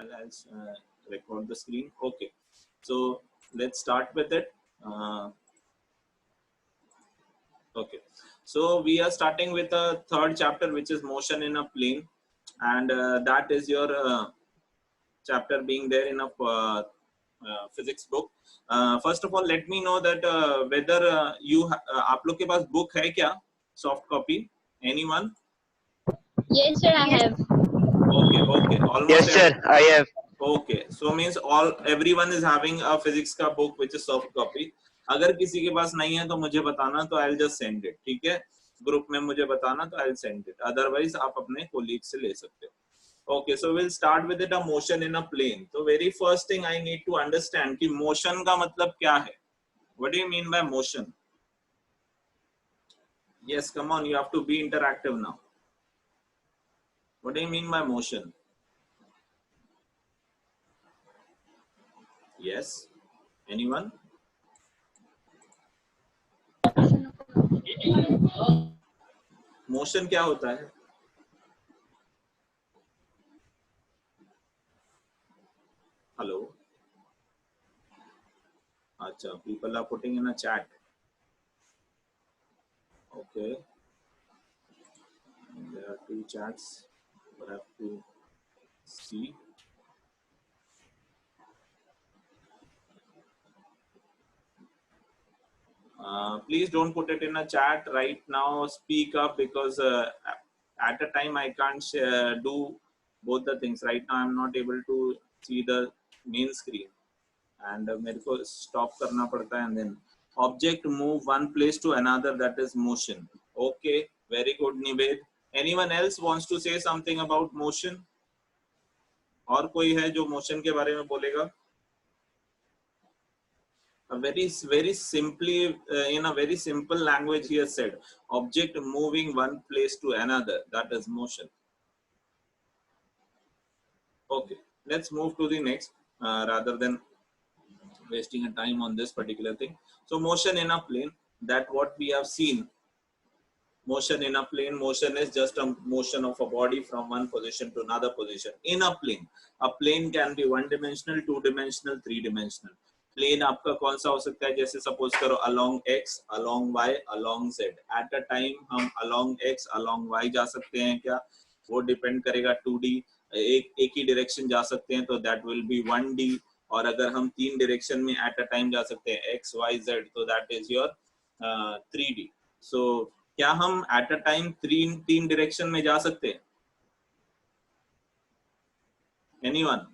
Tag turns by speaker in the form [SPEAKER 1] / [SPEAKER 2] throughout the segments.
[SPEAKER 1] I'll record the screen. Okay, so let's start with it. Okay, so we are starting with a third chapter, which is motion in a plane, and that is your chapter being there in a physics book. First of all, let me know that whether आप लोग के पास book है क्या, soft copy? Anyone?
[SPEAKER 2] Yes, sir, I have.
[SPEAKER 1] Okay. Almost
[SPEAKER 3] Yes, sir, I have.
[SPEAKER 1] Okay, so means everyone is having a physics का book which is soft copy. अगर किसी के पास नहीं है तो मुझे बताना, तो I'll just send it. ठीक है, ग्रुप में मुझे बताना तो I'll send it. Otherwise आप अपने कोलीग से ले सकते हो. Okay, so we'll start with it, a motion in a plane. So very first thing I need to understand कि motion का मतलब क्या है. What do you mean by motion? Yes, come on, you have to be interactive now. What do you mean by motion? Yes, anyone? Motion क्या होता है? Hello. Acha, people are putting in a chat. Okay. There are two chats. I have to see. Please don't put it in a chat right now. Speak up, because at a time I can't do both the things. Right now I'm not able to see the main screen, and मेरे को stop करना पड़ता है, and then object move one place to another, that is motion. Okay, very good, Nived. Anyone else wants to say something about motion? और कोई है जो motion के बारे में बोलेगा? Very simply, in a very simple language, he has said object moving one place to another, that is motion. Okay, let's move to the next, rather than wasting a time on this particular thing. So motion in a plane, that what we have seen. Motion in a plane, motion is just a motion of a body from one position to another position in a plane. A plane can be one dimensional, two dimensional, three dimensional. Plane आपका कौन सा हो सकता है, जैसे suppose करो along x, along y, along z. At a time हम along x, along y जा सकते हैं क्या, वो डिपेंड करेगा 2D. एक ही डायरेक्शन जा सकते हैं तो दैट विल बी 1D. और अगर हम तीन डायरेक्शन में एट अ टाइम जा सकते हैं x, y, z, तो दैट इज योर 3D. सो क्या हम एट अ टाइम तीन डायरेक्शन में जा सकते हैं? Anyone?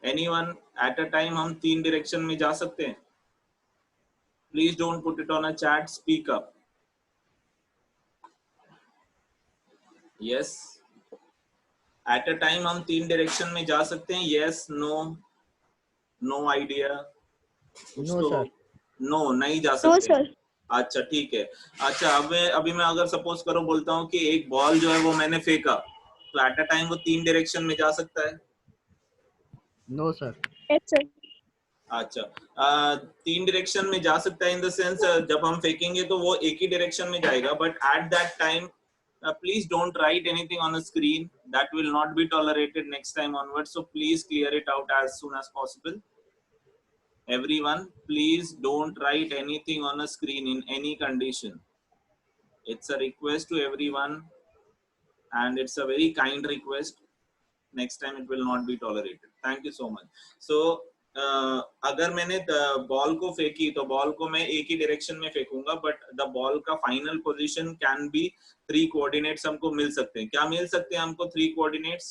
[SPEAKER 1] Anyone? At a time हम तीन डायरेक्शन में जा सकते हैं? Please don't put it on a chat. Speak up. Yes. At a time हम तीन डायरेक्शन में जा सकते हैं? Yes, no, no idea.
[SPEAKER 4] No sir.
[SPEAKER 1] No, नहीं जा सकते.
[SPEAKER 2] No, sir.
[SPEAKER 1] अच्छा ठीक है. अच्छा अभी मैं अगर सपोज करो बोलता हूँ कि एक बॉल जो है वो मैंने फेंका, तो एट अ टाइम वो तीन डायरेक्शन में जा सकता है?
[SPEAKER 4] No sir.
[SPEAKER 2] Yes, sir.
[SPEAKER 1] अच्छा, तीन डायरेक्शन में जा सकता है इन द सेंस जब हम फेंकेंगे तो वो एक ही डायरेक्शन में जाएगा, but at that time please don't write anything on the screen, that will not be tolerated next time onward. So please clear it out as soon as possible. Everyone, please don't write anything on a screen in any condition. It's a request to everyone, and it's a very kind request. Next time it will not be tolerated. Thank you so much. So अगर मैंने ball को फेंकी तो ball को मैं एक ही direction में फेंकूंगा, but the ball का final position can be 3 coordinates हमको मिल सकते हैं. क्या मिल सकते हैं हमको 3 कोऑर्डिनेट्स?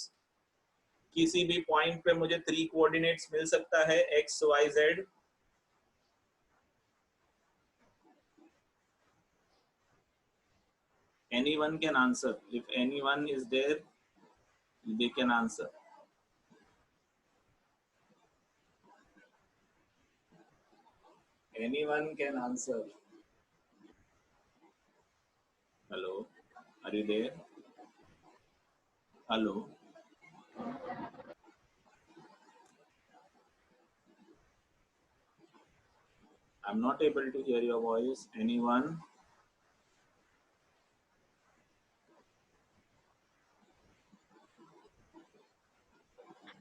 [SPEAKER 1] किसी भी पॉइंट पे मुझे 3 कोऑर्डिनेट्स मिल सकता है, x, y, z. Anyone can answer. If anyone is there, they can answer. Anyone can answer. Hello, are you there? Hello. I'm not able to hear your voice. Anyone?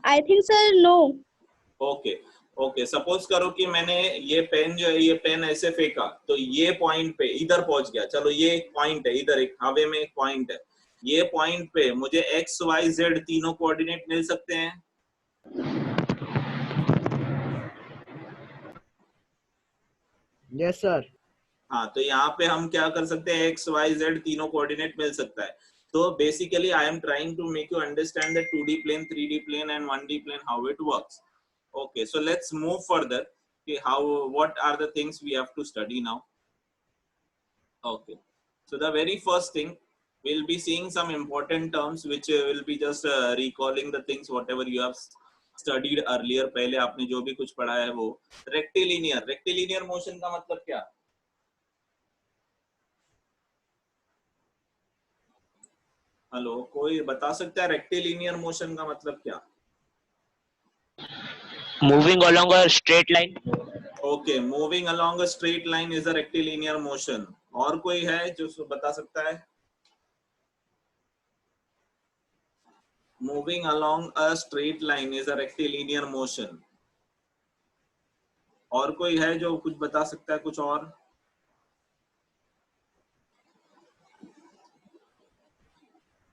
[SPEAKER 2] I think, sir, no.
[SPEAKER 1] Okay okay, suppose करो कि मैंने ये pen जो है, ये pen ऐसे फेंका तो ये पॉइंट पे इधर पहुंच गया। चलो ये एक पॉइंट है, इधर एक हवा में एक पॉइंट है, ये पॉइंट पे मुझे एक्स वाई जेड तीनों कोऑर्डिनेट मिल सकते हैं।
[SPEAKER 4] Yes, sir.
[SPEAKER 1] हाँ, तो यहाँ पे हम क्या कर सकते हैं, एक्स वाई जेड तीनों कोऑर्डिनेट मिल सकता है। तो basically I am trying to make you understand the 2D plane, 3D plane and 1D plane how it works. Okay, so let's move further. Okay, what are the things we have to study now? Okay, so the very first thing, we'll be seeing some important terms which will be just recalling the things whatever you have studied earlier. पहले आपने जो भी कुछ पढ़ा है वो। Rectilinear motion का मतलब क्या? हेलो, कोई बता सकता है रेक्टिलिनियर मोशन का मतलब क्या?
[SPEAKER 3] Moving along a straight line.
[SPEAKER 1] Okay, moving along a straight line is a rectilinear motion. और कोई है जो बता सकता है? Moving along a straight line is a rectilinear motion. और कोई है जो कुछ बता सकता है कुछ और?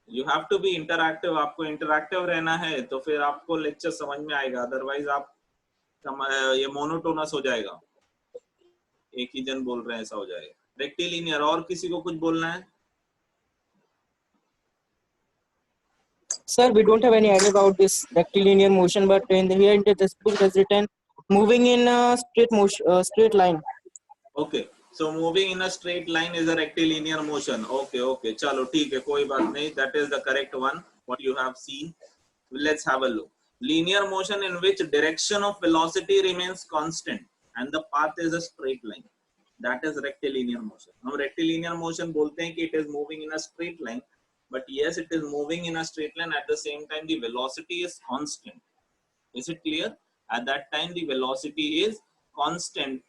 [SPEAKER 1] You have to be interactive, आपको इंटरैक्टिव रहना है तो फिर आपको लेक्चर समझ में आएगा, अदरवाइज आप ये मोनोटोनस हो जाएगा, एक ही जन बोल रहे हैं ऐसा हो जाएगा। रेक्टिलिनियर, और किसी को कुछ बोलना है?
[SPEAKER 5] Sir, we don't have any idea about this rectilinear motion, but here in this book it has written moving in a straight line.
[SPEAKER 1] Okay, so moving in a straight line is a rectilinear motion. Okay, चलो ठीक है, कोई बात नहीं, that is the correct one what you have seen. Let's have a look. Linear motion in which direction of velocity remains constant and the path is a straight line, that is rectilinear motion. हम rectilinear motion बोलते हैं कि it is moving in a straight line, but yes, it is moving in a straight line, at the same time the velocity is constant. Is it clear? At that time the velocity is constant.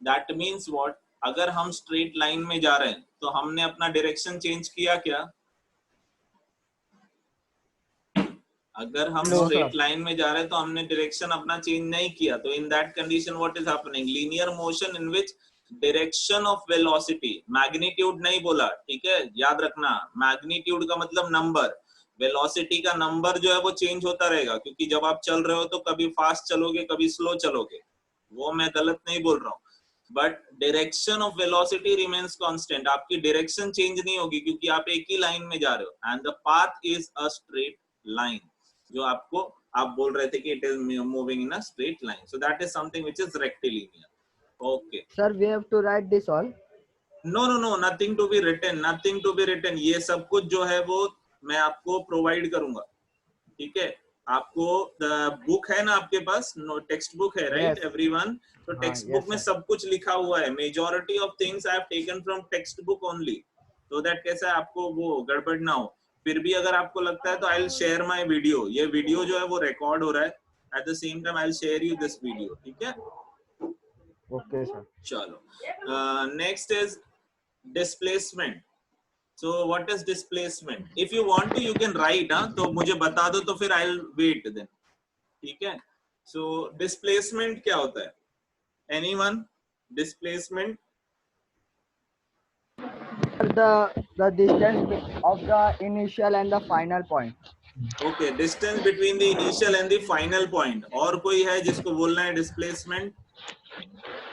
[SPEAKER 1] That means what? अगर हम straight line में जा रहे हैं तो हमने अपना direction change किया क्या? अगर हम
[SPEAKER 4] No,
[SPEAKER 1] स्ट्रेट
[SPEAKER 4] sir.
[SPEAKER 1] लाइन में जा रहे हैं तो हमने डायरेक्शन अपना चेंज नहीं किया, तो in that condition what is happening? Linear motion in which direction of velocity, magnitude नहीं बोला, ठीक है, याद रखना, मैग्नीट्यूड का मतलब नंबर, वेलोसिटी का नंबर जो है वो चेंज होता रहेगा, क्योंकि जब आप चल रहे हो तो कभी फास्ट चलोगे कभी स्लो चलोगे, वो मैं गलत नहीं बोल रहा हूँ, but direction of velocity remains constant, आपकी डायरेक्शन चेंज नहीं होगी क्योंकि आप एक ही लाइन में जा रहे हो, and the path is a straight line, जो आपको आप बोल रहे थे कि it is moving in a straight line, so that is something which is rectilinear. Okay,
[SPEAKER 4] Sir, we have to write this all.
[SPEAKER 1] No, nothing to be written, nothing to be written, ये सब कुछ जो है वो मैं आपको provide करूंगा, ठीक है। आपको बुक है ना आपके पास, नो टेक्स्ट बुक है, राइट
[SPEAKER 4] Yes.
[SPEAKER 1] एवरीवन? तो टेक्स्ट बुक
[SPEAKER 4] Yes,
[SPEAKER 1] में
[SPEAKER 4] sir.
[SPEAKER 1] सब कुछ लिखा हुआ है, majority of things I have taken from text book only, so that कैसा आपको वो गड़बड़ ना हो। फिर भी अगर आपको लगता है तो I will share my video, ये वीडियो जो है वो रिकॉर्ड हो रहा है, at the same time I will share you this video, ठीक है।
[SPEAKER 4] Okay, sir.
[SPEAKER 1] चलो, next is displacement. So what is displacement? If you want to, you can write, हाँ, तो मुझे बता दो तो फिर I'll wait then, ठीक है। So displacement क्या होता है? Anyone? Displacement?
[SPEAKER 4] The distance of the initial and the final point.
[SPEAKER 1] Okay, distance between the initial and the final point. और कोई है जिसको बोलना है displacement?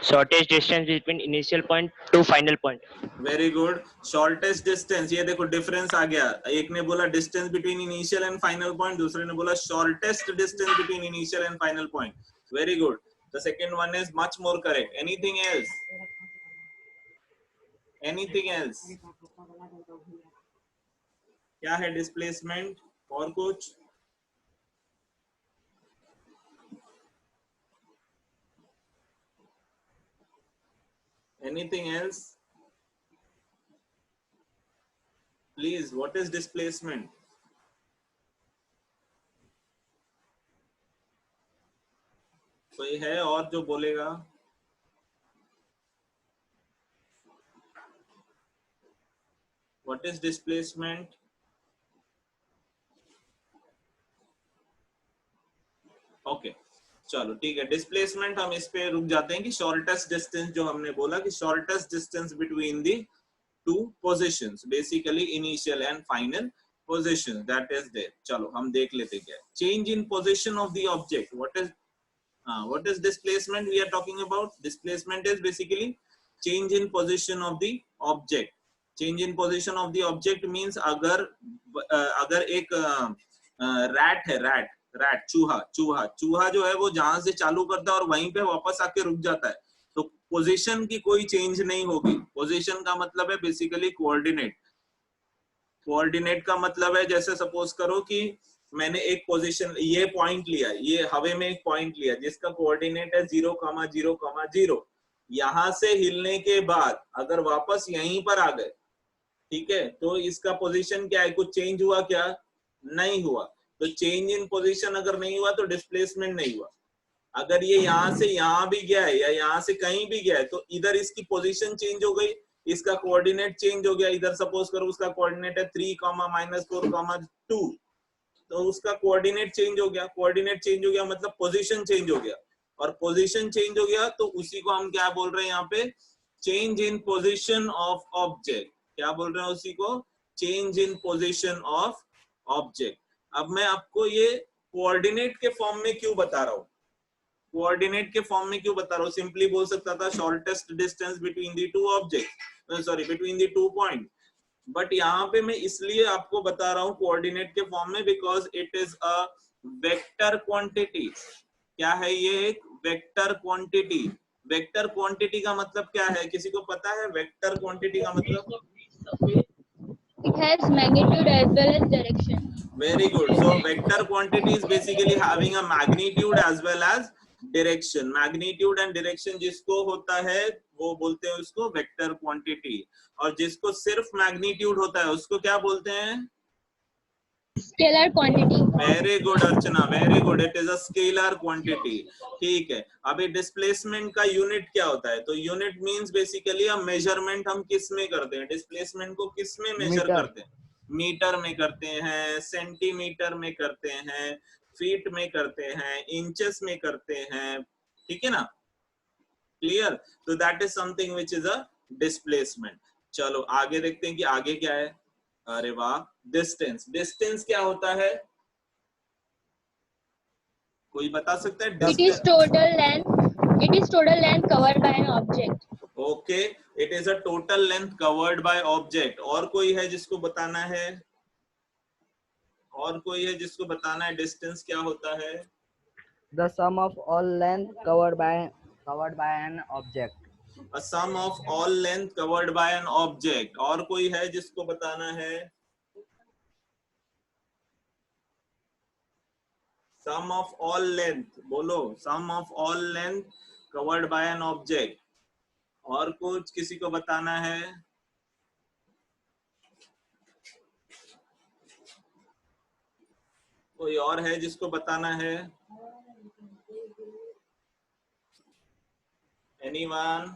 [SPEAKER 3] Shortest distance between initial point to final point.
[SPEAKER 1] Very good, shortest distance, ये देखो difference आ गया, एक ने बोला distance between initial and final point, दूसरे ने बोला shortest distance between initial and final point, very good, the second one is much more correct. Anything else? Anything else? क्या है डिस्प्लेसमेंट? और कुछ? Anything else? Please, what is displacement? कोई है और जो बोलेगा? What is displacement? ओके चलो ठीक है, डिस्प्लेसमेंट हम इस पे रुक जाते हैं कि शॉर्टेस्ट डिस्टेंस, जो हमने बोला कि shortest distance between the two positions, basically initial and final position that is there. चलो हम देख लेते क्या है। Change in position of the object, what is displacement we are talking about? Displacement is basically change in position of the object. Change in position of the object means अगर एक rat है, rat चूहा जो है वो जहां से चालू करता है और वहीं पे वापस आके रुक जाता है, तो पोजीशन की कोई चेंज नहीं होगी। पोजीशन का मतलब है बेसिकली कोऑर्डिनेट। कोऑर्डिनेट का मतलब है जैसे सपोज करो कि मैंने एक पोजीशन, ये पॉइंट लिया, ये हवे में एक पॉइंट लिया जिसका कोऑर्डिनेट है 0,0,0। यहां से हिलने के बाद अगर वापस यहीं पर आ गए, ठीक है, तो इसका पोजीशन क्या है, कुछ चेंज हुआ क्या? नहीं हुआ। तो चेंज इन पोजीशन अगर नहीं हुआ तो डिस्प्लेसमेंट नहीं हुआ। अगर ये यहाँ से यहाँ भी गया है या यहाँ से कहीं भी गया है तो इधर इसकी पोजीशन चेंज हो गई, इसका कोऑर्डिनेट चेंज हो गया। इधर सपोज करो उसका कोऑर्डिनेट है 3,-4,2, तो उसका कोऑर्डिनेट चेंज हो गया। कोऑर्डिनेट चेंज हो गया मतलब पोजीशन चेंज हो गया, और पोजीशन चेंज हो गया तो उसी को हम क्या बोल रहे हैं यहाँ पे? Change in position of object. क्या बोल रहे हैं उसी को? Change in position of object. अब मैं आपको ये कोऑर्डिनेट के फॉर्म में क्यों बता रहा हूँ? कोऑर्डिनेट के फॉर्म में क्यों बता रहा हूँ? सिंपली बोल सकता था shortest distance between the two object, sorry between the two point, but यहाँ पे मैं इसलिए आपको बता रहा हूँ कोऑर्डिनेट के फॉर्म में because it is a vector quantity. क्या है ये? एक वेक्टर क्वांटिटी। वेक्टर क्वांटिटी का मतलब क्या है? किसी को पता है वेक्टर क्वांटिटी का मतलब?
[SPEAKER 2] It has magnitude as well as direction.
[SPEAKER 1] Very good. So vector quantity is basically having a magnitude as well as direction. Magnitude and direction जिसको होता है वो बोलते हैं उसको वेक्टर क्वांटिटी, और जिसको सिर्फ मैग्नीट्यूड होता है उसको क्या बोलते हैं?
[SPEAKER 2] Scalar quantity.
[SPEAKER 1] Very good Archana, very good. It is a scalar quantity. ठीक है, अभी डिस्प्लेसमेंट का यूनिट क्या होता है? तो यूनिट मींस बेसिकली अ मेजरमेंट हम किस में करते हैं? डिस्प्लेसमेंट को किस में मेजर करते हैं? मीटर में करते हैं, सेंटीमीटर में करते हैं, फीट में करते हैं, इंचेस में करते हैं, ठीक है ना? क्लियर? तो that is something which is a displacement. चलो आगे देखते हैं कि आगे क्या है। अरे वाह, डिस्टेंस। डिस्टेंस क्या होता है? कोई बता सकता है?
[SPEAKER 2] It is total length. It is total length covered by an object.
[SPEAKER 1] Okay, it is a total length covered by object. और कोई है जिसको बताना है? और कोई है जिसको बताना है डिस्टेंस क्या होता है?
[SPEAKER 4] The sum of all length covered by an object.
[SPEAKER 1] A sum of all length covered by an object। और कोई है जिसको बताना है? sum of all length, बोलो sum of all length covered by an object। और कुछ किसी को बताना है? कोई और है जिसको बताना है? Anyone?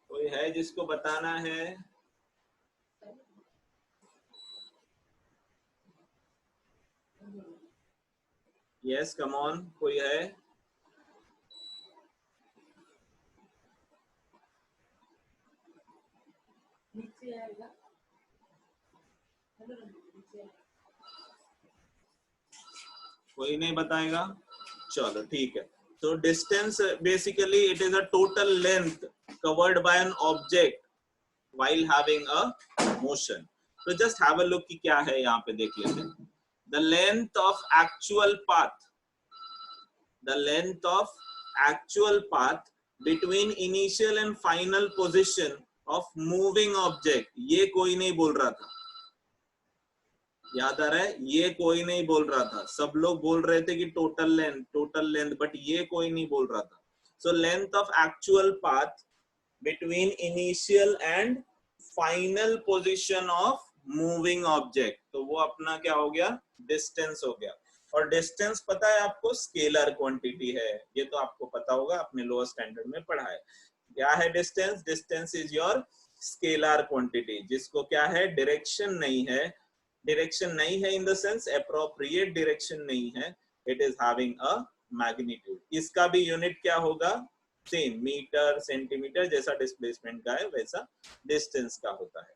[SPEAKER 1] कोई है जिसको बताना है? यस कम ऑन, कोई है? कोई नहीं बताएगा? चलो ठीक है। तो distance basically it is a total length covered by an object while having a motion. तो जस्ट हैव अ लुक कि क्या है यहाँ पे, देख लेते हैं। The length of actual path, the length of actual path between initial and final position of moving object. ये कोई नहीं बोल रहा था, याद आ रहा है? ये कोई नहीं बोल रहा था। सब लोग बोल रहे थे कि टोटल लेंथ, बट ये कोई नहीं बोल रहा था। So length of actual path between initial and final position of moving object, तो वो अपना क्या हो गया? डिस्टेंस हो गया। और डिस्टेंस पता है आपको स्केलर क्वांटिटी है, ये तो आपको पता होगा, आपने लोअर स्टैंडर्ड में पढ़ा है। क्या है distance? Distance is your scalar quantity, जिसको क्या है, डायरेक्शन नहीं है, डायरेक्शन नहीं है इन द सेंस एप्रोप्रिएट डायरेक्शन नहीं है, it is having a magnitude. इसका भी यूनिट क्या होगा, सेम मीटर सेंटीमीटर, जैसा डिस्प्लेसमेंट का है वैसा डिस्टेंस का होता है।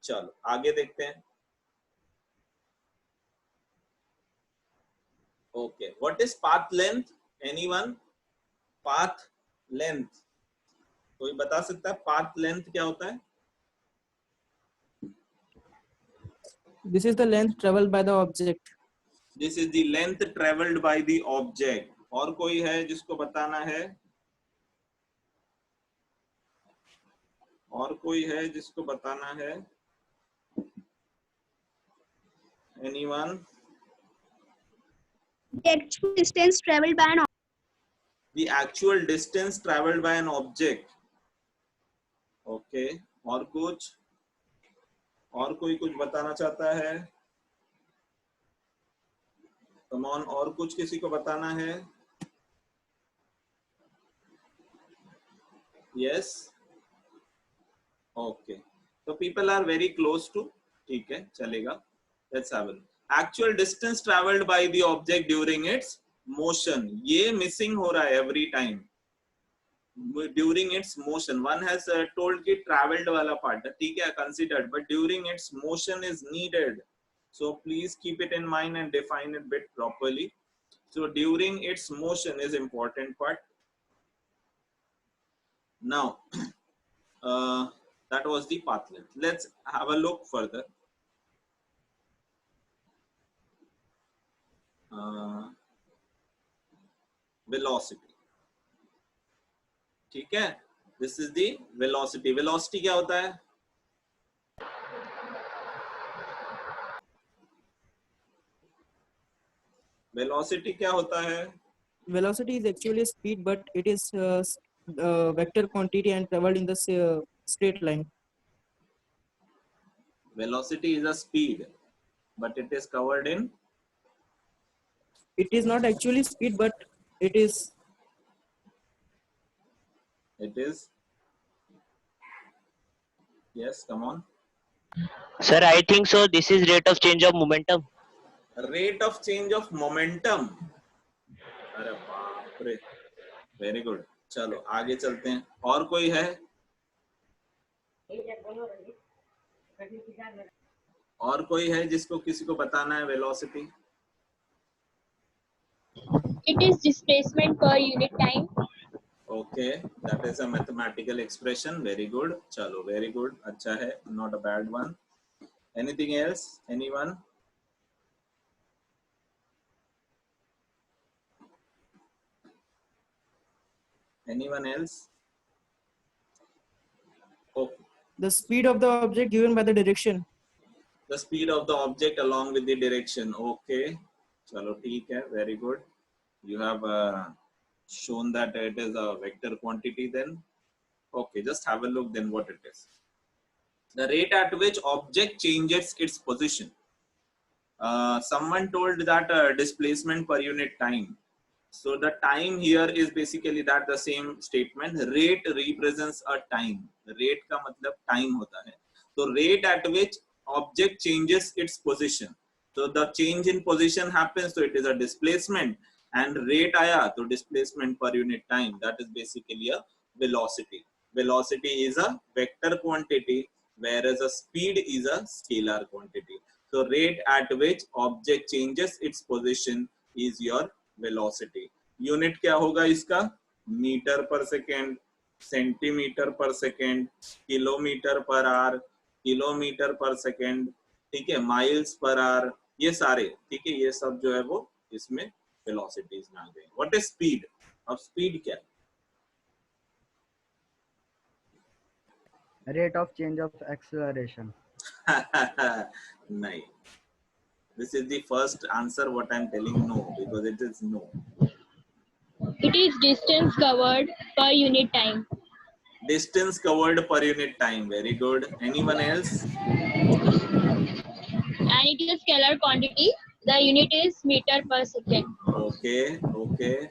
[SPEAKER 1] चलो आगे देखते हैं। Okay, what is path length, anyone? Path length कोई बता सकता है, पाथ लेंथ क्या होता है?
[SPEAKER 5] This is the length traveled by the object.
[SPEAKER 1] This is the length travelled by the object. और कोई है जिसको बताना है? और कोई है जिसको बताना है? Anyone?
[SPEAKER 2] The actual distance traveled by an
[SPEAKER 1] The actual distance traveled by an object. Okay, और कुछ? और कोई कुछ बताना चाहता है? कम ऑन, और कुछ किसी को बताना है? यस, ओके, तो people are very close to, ठीक है चलेगा। Let's have a look. Actual distance travelled by the object during its motion, ये मिसिंग हो रहा है every time. During its motion, one has told कि ट्रैवल्ड वाला पार्ट ठीक है considered, but during its motion is needed, so please keep it in mind and define it bit properly. So during its motion is important part. Now that was the path length. Let's have a look further. Velocity, ठीक है, this is the velocity. Velocity क्या होता है? Velocity क्या होता है?
[SPEAKER 5] Velocity is actually speed, but it is vector quantity and traveled in the straight line.
[SPEAKER 1] Velocity is a speed, but it is covered in,
[SPEAKER 5] It is not actually speed, but it is
[SPEAKER 1] yes, come on.
[SPEAKER 3] Sir, I think so. This is rate of change of momentum.
[SPEAKER 1] Rate of change of momentum. अरे बाप रे, very good. चलो आगे चलते हैं। और कोई है? और कोई है जिसको किसी को बताना है velocity?
[SPEAKER 2] It is displacement per unit time.
[SPEAKER 1] Okay, that is a mathematical expression. Very good. चलो very good, अच्छा है, not a bad one. Anything else? Anyone? Anyone else? Okay.
[SPEAKER 5] the speed of the object given by the direction.
[SPEAKER 1] The speed of the object along with the direction. Okay, chalo ठीक है, very good. You have shown that it is a vector quantity then. Okay, just have a look then what it is. The rate at which object changes its position. Someone told that displacement per unit time. So the time here is basically that the same statement. Rate represents a time. Rate का मतलब time होता है. So rate at which object changes its position. So the change in position happens, so it is a displacement. And rate आया तो displacement per unit time. That is basically a velocity. Velocity is a vector quantity, whereas a speed is a scalar quantity. So rate at which object changes its position is your velocity. Unit क्या होगा इसका? Metre पर second, centimetre पर second, kilometre per hour, kilometre पर second, ठीक है, miles per hour, ये सारे, ठीक है, ये सब जो है वो इसमें वेलोसिटीज में आ गए। What is speed? अब स्पीड क्या है?
[SPEAKER 4] Rate of change of acceleration.
[SPEAKER 1] नहीं, this is the first answer what I'm telling no, because it is no.
[SPEAKER 2] It is distance covered per unit time.
[SPEAKER 1] Distance covered per unit time. Very good. Anyone else?
[SPEAKER 2] And it is scalar quantity. The unit is meter per second.
[SPEAKER 1] Okay, okay,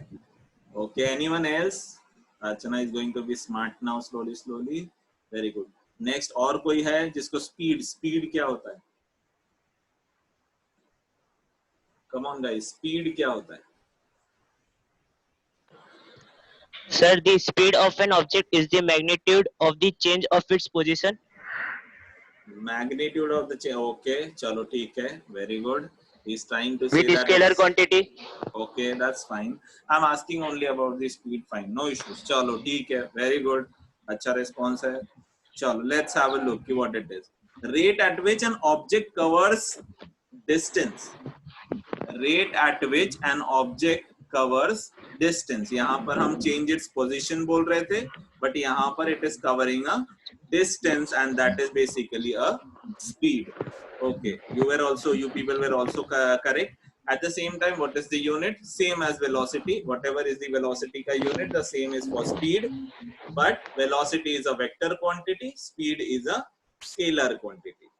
[SPEAKER 1] okay. Anyone else? Archana is going to be smart now, slowly, slowly. Very good. Next और कोई है जिसको speed, speed क्या होता है? Come on guys, speed क्या होता है?
[SPEAKER 3] Sir, the speed of an object is the magnitude of the change of its position.
[SPEAKER 1] Magnitude of the change, okay चलो ठीक है, very good. He is trying to say
[SPEAKER 3] With
[SPEAKER 1] that
[SPEAKER 3] scalar quantity.
[SPEAKER 1] okay, that's fine. I'm asking only about the speed. Fine, no issues. चलो ठीक है, very good. अच्छा response है. चलो let's have a look कि what it is. Rate at which an object covers distance. Rate at which an object covers distance. यहाँ पर हम change its position बोल रहे थे, but यहाँ पर it is covering a distance and that is basically a speed. Okay, you people were also correct. At the same time, what is the unit? Same as velocity. Whatever is the velocity ka unit, the same is for speed. But velocity is a vector quantity, speed is a scalar quantity.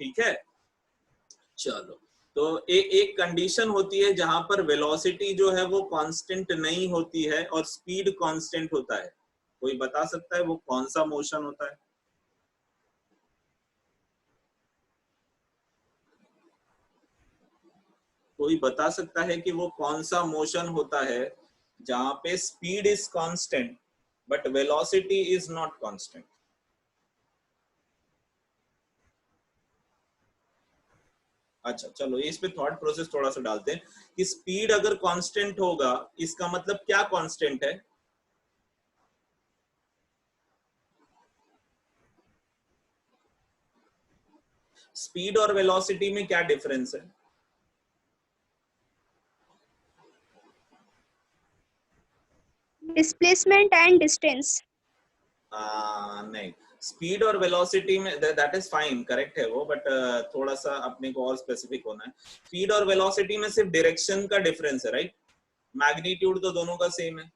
[SPEAKER 1] ठीक है? चलो, तो एक condition होती है जहां पर velocity जो है वो कांस्टेंट नहीं होती है और स्पीड कांस्टेंट होता है. कोई बता सकता है वो कौन सा मोशन होता है? कोई बता सकता है कि वो कौन सा मोशन होता है जहां पे speed is constant but velocity is not constant? अच्छा चलो, इस पे थॉट प्रोसेस थोड़ा सा डालते हैं कि स्पीड अगर कांस्टेंट होगा इसका मतलब क्या कांस्टेंट है? स्पीड और वेलोसिटी में क्या डिफरेंस है?
[SPEAKER 6] Displacement and distance.
[SPEAKER 1] नहीं, स्पीड और वेलोसिटी में दैट इज फाइन, करेक्ट है वो, बट थोड़ा सा अपने को और स्पेसिफिक होना है. स्पीड और वेलोसिटी में सिर्फ डायरेक्शन का डिफरेंस है, राइट? मैग्नीट्यूड तो दोनों का सेम है,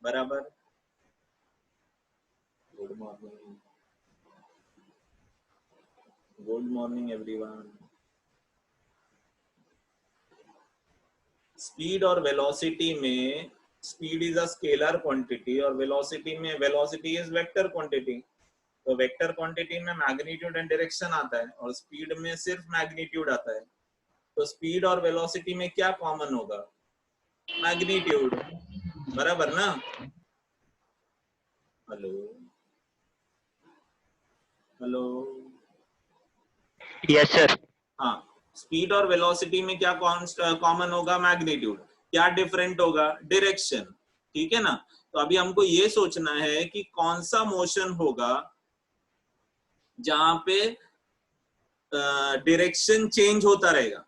[SPEAKER 1] बराबर. Good morning, good morning everyone. Speed और वेलोसिटी में speed is a scalar quantity और वेलोसिटी में वेलोसिटी इज वेक्टर क्वांटिटी. तो वेक्टर क्वांटिटी में मैग्नीट्यूड एंड डायरेक्शन आता है और स्पीड में सिर्फ मैग्नीट्यूड आता है. तो स्पीड और वेलोसिटी में क्या कॉमन होगा? मैग्नीट्यूड, बराबर ना? Hello hello,
[SPEAKER 3] Yes, sir.
[SPEAKER 1] हाँ, स्पीड और वेलोसिटी में क्या कॉमन होगा? मैग्नीट्यूड. क्या डिफरेंट होगा? डायरेक्शन. ठीक है ना? तो अभी हमको ये सोचना है कि कौन सा मोशन होगा जहां पे डायरेक्शन चेंज होता रहेगा.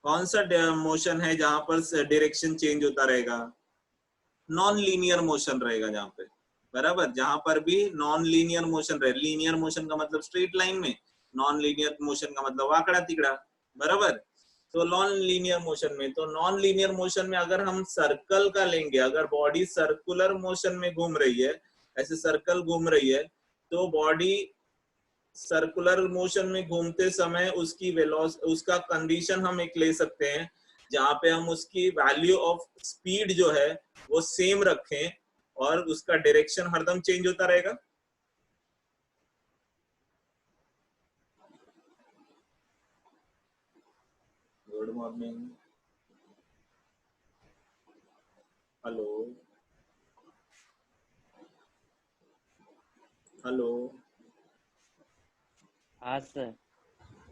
[SPEAKER 1] कौन सा मोशन है जहां पर डायरेक्शन चेंज होता रहेगा? नॉन लीनियर मोशन रहेगा जहां पे, बराबर. जहां पर भी नॉन लीनियर मोशन रहे. लीनियर मोशन का मतलब स्ट्रेट लाइन में, नॉन लीनियर मोशन का मतलब वाकड़ा तिकड़ा, बराबर. तो नॉन लीनियर मोशन में, तो नॉन लीनियर मोशन में अगर हम सर्कल का लेंगे, अगर बॉडी सर्कुलर मोशन में घूम रही है, ऐसे सर्कल घूम रही है, तो बॉडी सर्कुलर मोशन में घूमते समय उसका कंडीशन हम एक ले सकते हैं जहां पे हम उसकी वैल्यू ऑफ स्पीड जो है वो सेम रखें और उसका डायरेक्शन हरदम चेंज होता रहेगा. Good morning, hello hello.
[SPEAKER 7] हाँ सर.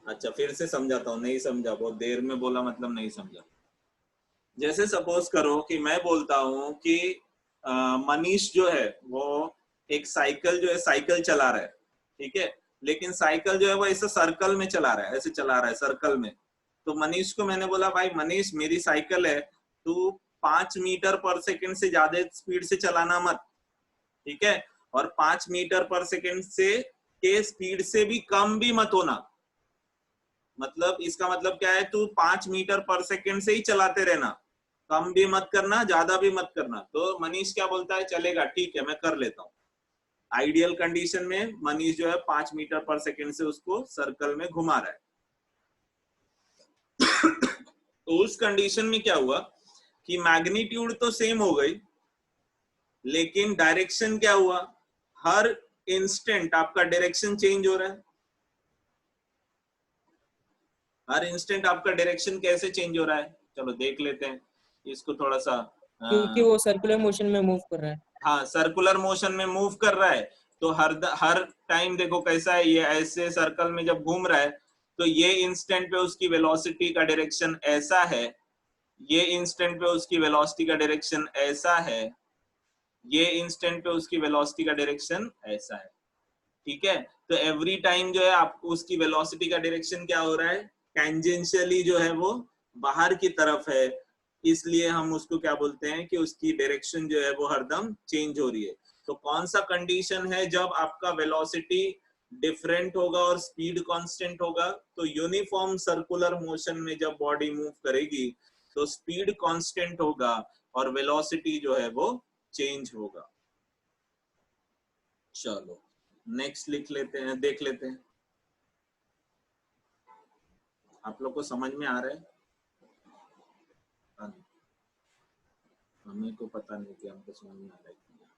[SPEAKER 1] अच्छा, फिर से समझाता हूँ, नहीं समझा, बहुत देर में बोला मतलब नहीं समझा. जैसे सपोज करो कि मैं बोलता हूँ कि मनीष जो है वो एक साइकिल जो है साइकिल चला रहा है, ठीक है, लेकिन साइकिल जो है वो ऐसे सर्कल में चला रहा है, ऐसे चला रहा है सर्कल में. तो मनीष को मैंने बोला भाई मनीष मेरी साइकिल है, तू 5 मीटर पर सेकंड से ज्यादा स्पीड से चलाना मत, ठीक है, और 5 मीटर पर सेकंड से के स्पीड से भी कम भी मत होना. मतलब इसका मतलब क्या है? तू 5 मीटर पर सेकंड से ही चलाते रहना, कम भी मत करना, ज्यादा भी मत करना. तो मनीष क्या बोलता है? चलेगा, ठीक है, मैं कर लेता हूँ. आइडियल कंडीशन में मनीष जो है 5 मीटर पर सेकंड से उसको सर्कल में घुमा रहा है. तो उस कंडीशन में क्या हुआ कि मैग्नीट्यूड तो सेम हो गई, लेकिन डायरेक्शन क्या हुआ? हर इंस्टेंट आपका डायरेक्शन चेंज हो रहा है। हर इंस्टेंट आपका डायरेक्शन कैसे चेंज हो रहा है, चलो देख लेते हैं इसको थोड़ा सा।
[SPEAKER 5] क्योंकि वो सर्कुलर मोशन में मूव कर रहा है।
[SPEAKER 1] हाँ, सर्कुलर मोशन में मूव कर रहा है, तो हर टाइम देखो कैसा है, ये ऐसे सर्कल में जब घूम रहा है तो ये इंस्टेंट पे उसकी वेलोसिटी का डायरेक्शन ऐसा है, ये इंस्टेंट पे उसकी वेलोसिटी का डायरेक्शन ऐसा है, ये इंस्टेंट पे उसकी वेलोसिटी का डायरेक्शन ऐसा है। ठीक है, तो एवरी टाइम जो है आपको उसकी वेलोसिटी का डायरेक्शन क्या हो रहा है, टेंजेंशियली जो है वो बाहर की तरफ है, इसलिए हम उसको क्या बोलते हैं कि उसकी डायरेक्शन जो है वो हरदम चेंज हो रही है। तो कौन सा कंडीशन है जब आपका वेलोसिटी डिफरेंट होगा और स्पीड कांस्टेंट होगा, तो यूनिफॉर्म सर्कुलर मोशन में जब बॉडी मूव करेगी तो स्पीड कांस्टेंट होगा और वेलोसिटी जो है वो चेंज होगा। चलो नेक्स्ट लिख लेते हैं, देख लेते हैं। आप लोग को समझ में आ रहा है? हमें को पता नहीं कि हमको समझ में आ रहा है कि नहीं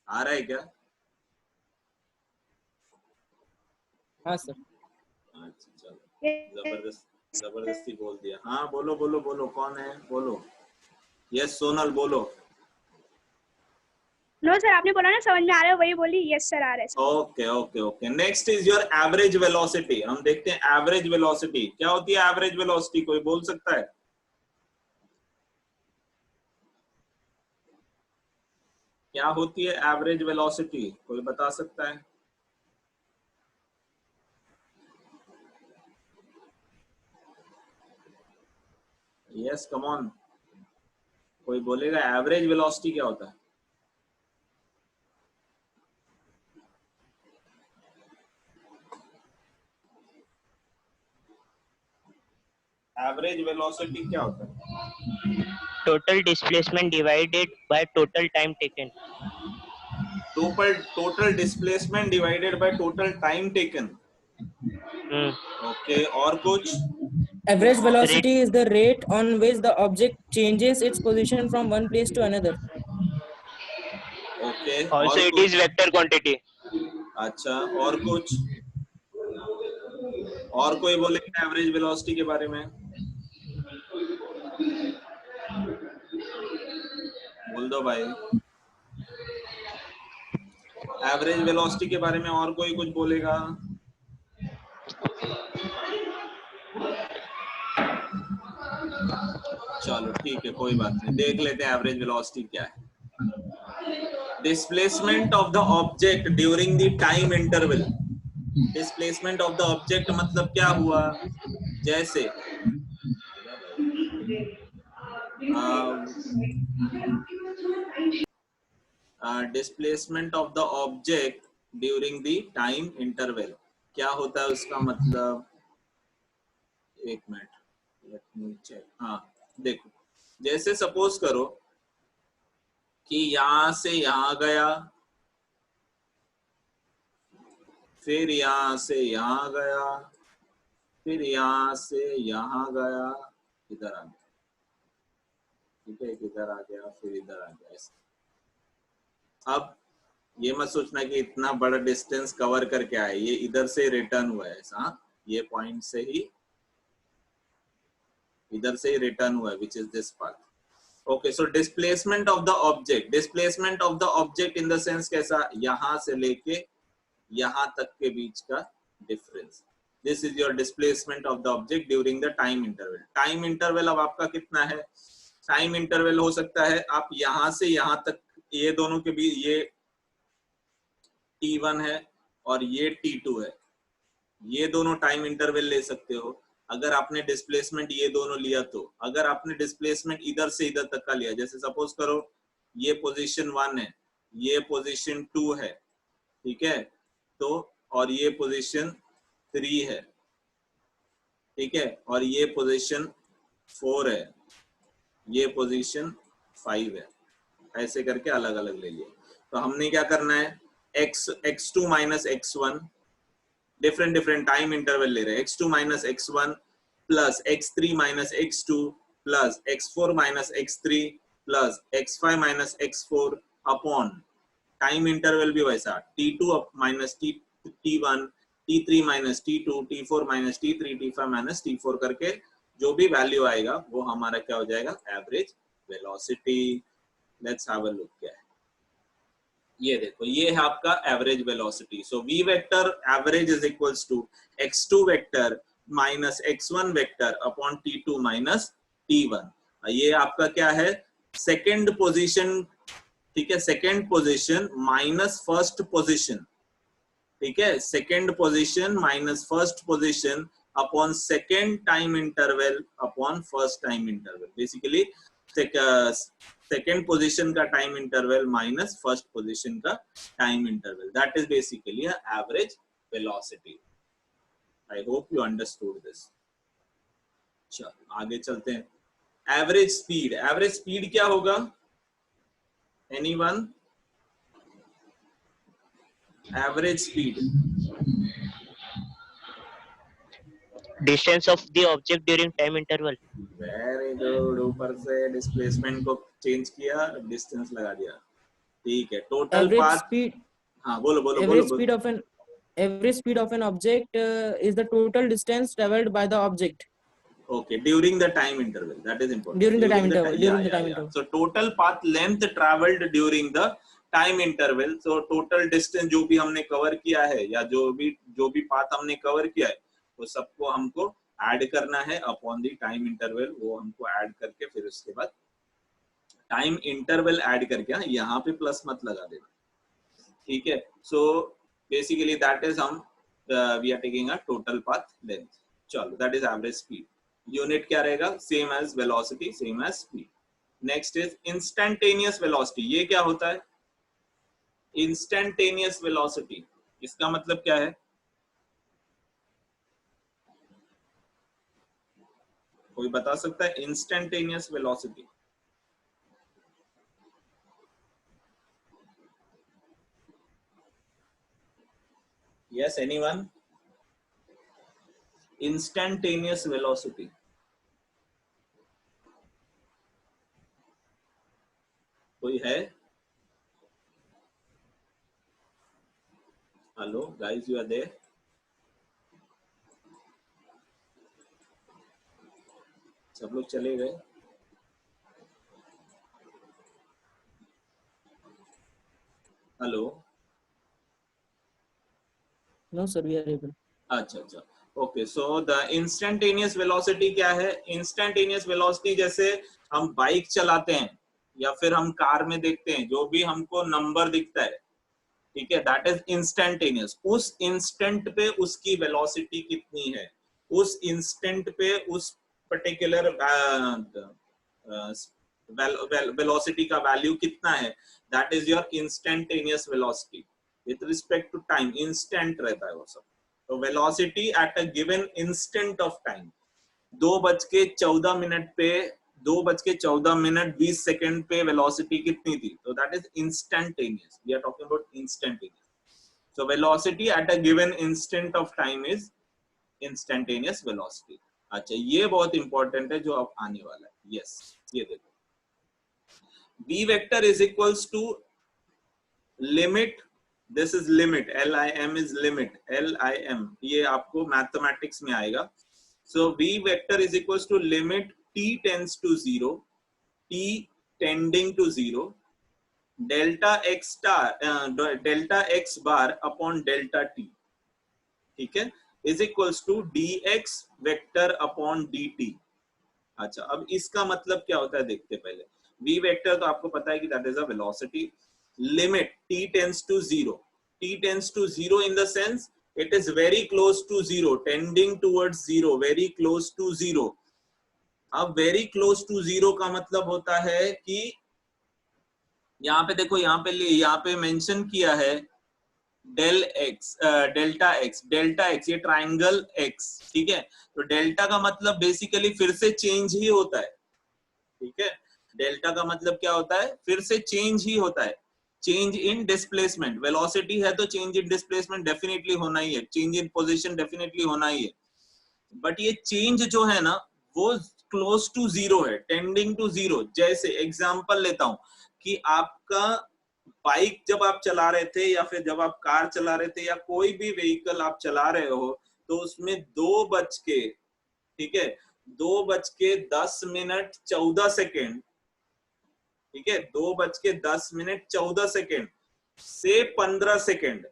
[SPEAKER 1] आ रहा है क्या?
[SPEAKER 5] हाँ सर।
[SPEAKER 1] अच्छा चलो, जबरदस्ती बोल दिया। हाँ बोलो बोलो बोलो, कौन है बोलो। यस सोनल बोलो।
[SPEAKER 6] नो सर, आपने बोला ना समझ में आ रहा है, वही बोली। यस सर, आ रहा है sir.
[SPEAKER 1] Okay okay okay, next is your average velocity. हम देखते हैं एवरेज वेलोसिटी क्या होती है। एवरेज वेलोसिटी कोई बोल सकता है? क्या होती है एवरेज वेलोसिटी, कोई बता सकता है? यस कम ऑन, कोई बोलेगा एवरेज वेलोसिटी क्या होता है? एवरेज वेलोसिटी क्या होता है?
[SPEAKER 3] Total displacement divided by total time taken.
[SPEAKER 1] Total displacement divided by total time taken. Okay, और कुछ?
[SPEAKER 5] Average velocity is the rate on which the object changes its position from one place to another.
[SPEAKER 1] Okay,
[SPEAKER 3] Also,
[SPEAKER 1] और
[SPEAKER 3] it
[SPEAKER 1] कुछ?
[SPEAKER 3] is vector quantity.
[SPEAKER 1] अच्छा, और कुछ? और कोई बोलेगा एवरेज वेलोसिटी के बारे में? बोल दो भाई, एवरेज वेलोसिटी के बारे में और कोई कुछ बोलेगा? चलो ठीक है, कोई बात नहीं, देख लेते हैं एवरेज वेलोसिटी क्या है। Displacement of the object during the time interval. Displacement of the object मतलब क्या हुआ, जैसे displacement of the object during the time interval क्या होता है, उसका मतलब एक मिनट, लेट मी चेक। हाँ देखो, जैसे सपोज करो कि यहां से यहां गया, फिर यहां से यहां गया, फिर यहां से यहां गया, इधर आ गया, ठीक है, इधर आ गया, फिर इधर आ गया ऐसे। अब ये मत सोचना कि इतना बड़ा डिस्टेंस कवर करके आए, ये इधर से रिटर्न हुआ है ऐसा, ये पॉइंट से ही इधर से ही रिटर्न हुआ है, which is this part. Okay, so displacement of the object, displacement of the object in the sense कैसा, यहां से लेके यहां तक के बीच का difference. This is your displacement of the object during the time interval. Time interval अब आपका कितना है, टाइम इंटरवल हो सकता है आप यहां से यहां तक, ये दोनों के बीच ये t1 है और ये t2 है, ये दोनों टाइम इंटरवल ले सकते हो अगर आपने डिस्प्लेसमेंट ये दोनों लिया तो। अगर आपने डिस्प्लेसमेंट इधर से इधर तक का लिया, जैसे सपोज करो ये पोजीशन 1 है, ये पोजीशन 2 है, ठीक है, तो और ये पोजीशन 3 है, ठीक है, और ये पोजीशन 4 है, ये पोजीशन 5 है, ऐसे करके अलग अलग ले लिए। तो हमने क्या करना है, x2 minus x1, different time interval ले रहे हैं, x2 minus x1 plus x3 minus x2 plus x4 minus x3 plus x5 minus x4 upon time interval भी वैसा, t2 minus t1, t3 minus t2, t4 minus t3, t5 minus t4 करके जो भी value आएगा वो हमारा क्या हो जाएगा, average velocity. Let's have a look क्या है, ये देखो ये है आपका average velocity. So v vector average is equals to x2 vector minus x1 vector upon t2 minus t1। ये आपका क्या है, सेकंड पोजीशन, ठीक है, second position minus first position, ठीक है, second position minus first position upon second time interval upon first time interval. Basically second position का time interval minus first position का time interval, that is basically average velocity. I hope you understood this. चलो आगे चलते हैं। Average speed, average speed क्या होगा, anyone? Average speed
[SPEAKER 3] Distance of the object during time interval.
[SPEAKER 1] Very good, ऊपर से displacement को चेंज किया, डिस्टेंस लगा दिया, ठीक है। Total
[SPEAKER 5] Average
[SPEAKER 1] path,
[SPEAKER 5] speed.
[SPEAKER 1] हाँ बोलो बोलो
[SPEAKER 5] Average
[SPEAKER 1] बोलो
[SPEAKER 5] speed of an average speed of an object is the total distance traveled by the object
[SPEAKER 1] okay, during the time interval, that is important.
[SPEAKER 5] during the time interval.
[SPEAKER 1] yeah,
[SPEAKER 5] During the
[SPEAKER 1] yeah,
[SPEAKER 5] time
[SPEAKER 1] yeah.
[SPEAKER 5] interval.
[SPEAKER 1] So total path length traveled during the time interval, so total distance जो भी हमने cover किया है या जो भी path हमने cover किया है वो सबको हमको ऐड करना है अपॉन द टाइम इंटरवल। वो हमको ऐड करके फिर उसके बाद टाइम इंटरवल ऐड करके, यहाँ पे प्लस मत लगा देना, ठीक है। सो बेसिकली दैट इज हम we are taking a total path length. चलो that is average speed. Unit क्या रहेगा, same as velocity, same as speed. Next is instantaneous velocity. ये क्या होता है, इंस्टेंटेनियस वेलोसिटी, इसका मतलब क्या है, कोई बता सकता है? Instantaneous velocity, yes anyone? Instantaneous velocity, कोई है? Hello guys, you are there? सब लोग चले गए? Hello,
[SPEAKER 5] No, sir, we are able.
[SPEAKER 1] अच्छा अच्छा, okay. So the instantaneous velocity क्या है? इंस्टेंटेनियस वेलोसिटी जैसे हम बाइक चलाते हैं या फिर हम कार में देखते हैं, जो भी हमको नंबर दिखता है, ठीक है, दैट इज इंस्टेंटेनियस। उस इंस्टेंट पे उसकी वेलोसिटी कितनी है, उस इंस्टेंट पे उस पर्टिकुलर वेलोसिटी का वैल्यू कितना है, that is your instantaneous velocity. With respect to time instant रहता है वो सब। तो velocity at a given instant of time, 2:14 पे 2:14 सेकंड पे वेलोसिटी कितनी थी, तो that is instantaneous. We are talking about instantaneous. So velocity at a given instant of time is instantaneous velocity. अच्छा, ये बहुत इंपॉर्टेंट है जो अब आने वाला है। यस, ये देखो, v vector is equals to limit, this is limit, LIM is limit, LIM, ये आपको मैथमेटिक्स में आएगा। So v vector is equals to limit t tends to 0, t tending to 0, delta x bar upon delta t, ठीक है, is equals to dx vector upon dt। अच्छा, अब इसका मतलब क्या होता है देखते पहले। v वेक्टर तो आपको पता है कि that is a velocity. Limit t tends to 0, t tends to 0 in the sense it is very close to 0, tending towards 0, very close to 0। अब very close to 0 का मतलब होता है कि यहाँ पे देखो, यहाँ पे मेंशन किया है डेल्टा x, ये ट्राइंगल x, ठीक है। तो डेल्टा का मतलब बेसिकली फिर से चेंज ही होता है, ठीक है। डेल्टा का मतलब क्या होता है, फिर से चेंज ही होता है, चेंज इन डिस्प्लेसमेंट। वेलोसिटी है तो चेंज इन डिस्प्लेसमेंट डेफिनेटली होना ही है, चेंज इन पोजीशन डेफिनेटली होना ही है। बट ये चेंज जो है ना वो क्लोज टू 0 है, टेंडिंग टू 0। जैसे एग्जांपल लेता हूं कि आपका बाइक जब आप चला रहे थे या फिर जब आप कार चला रहे थे या कोई भी व्हीकल आप चला रहे हो तो उसमें 2 ठीक है 2:10 ठीक है 2:10 से 15 सेकेंड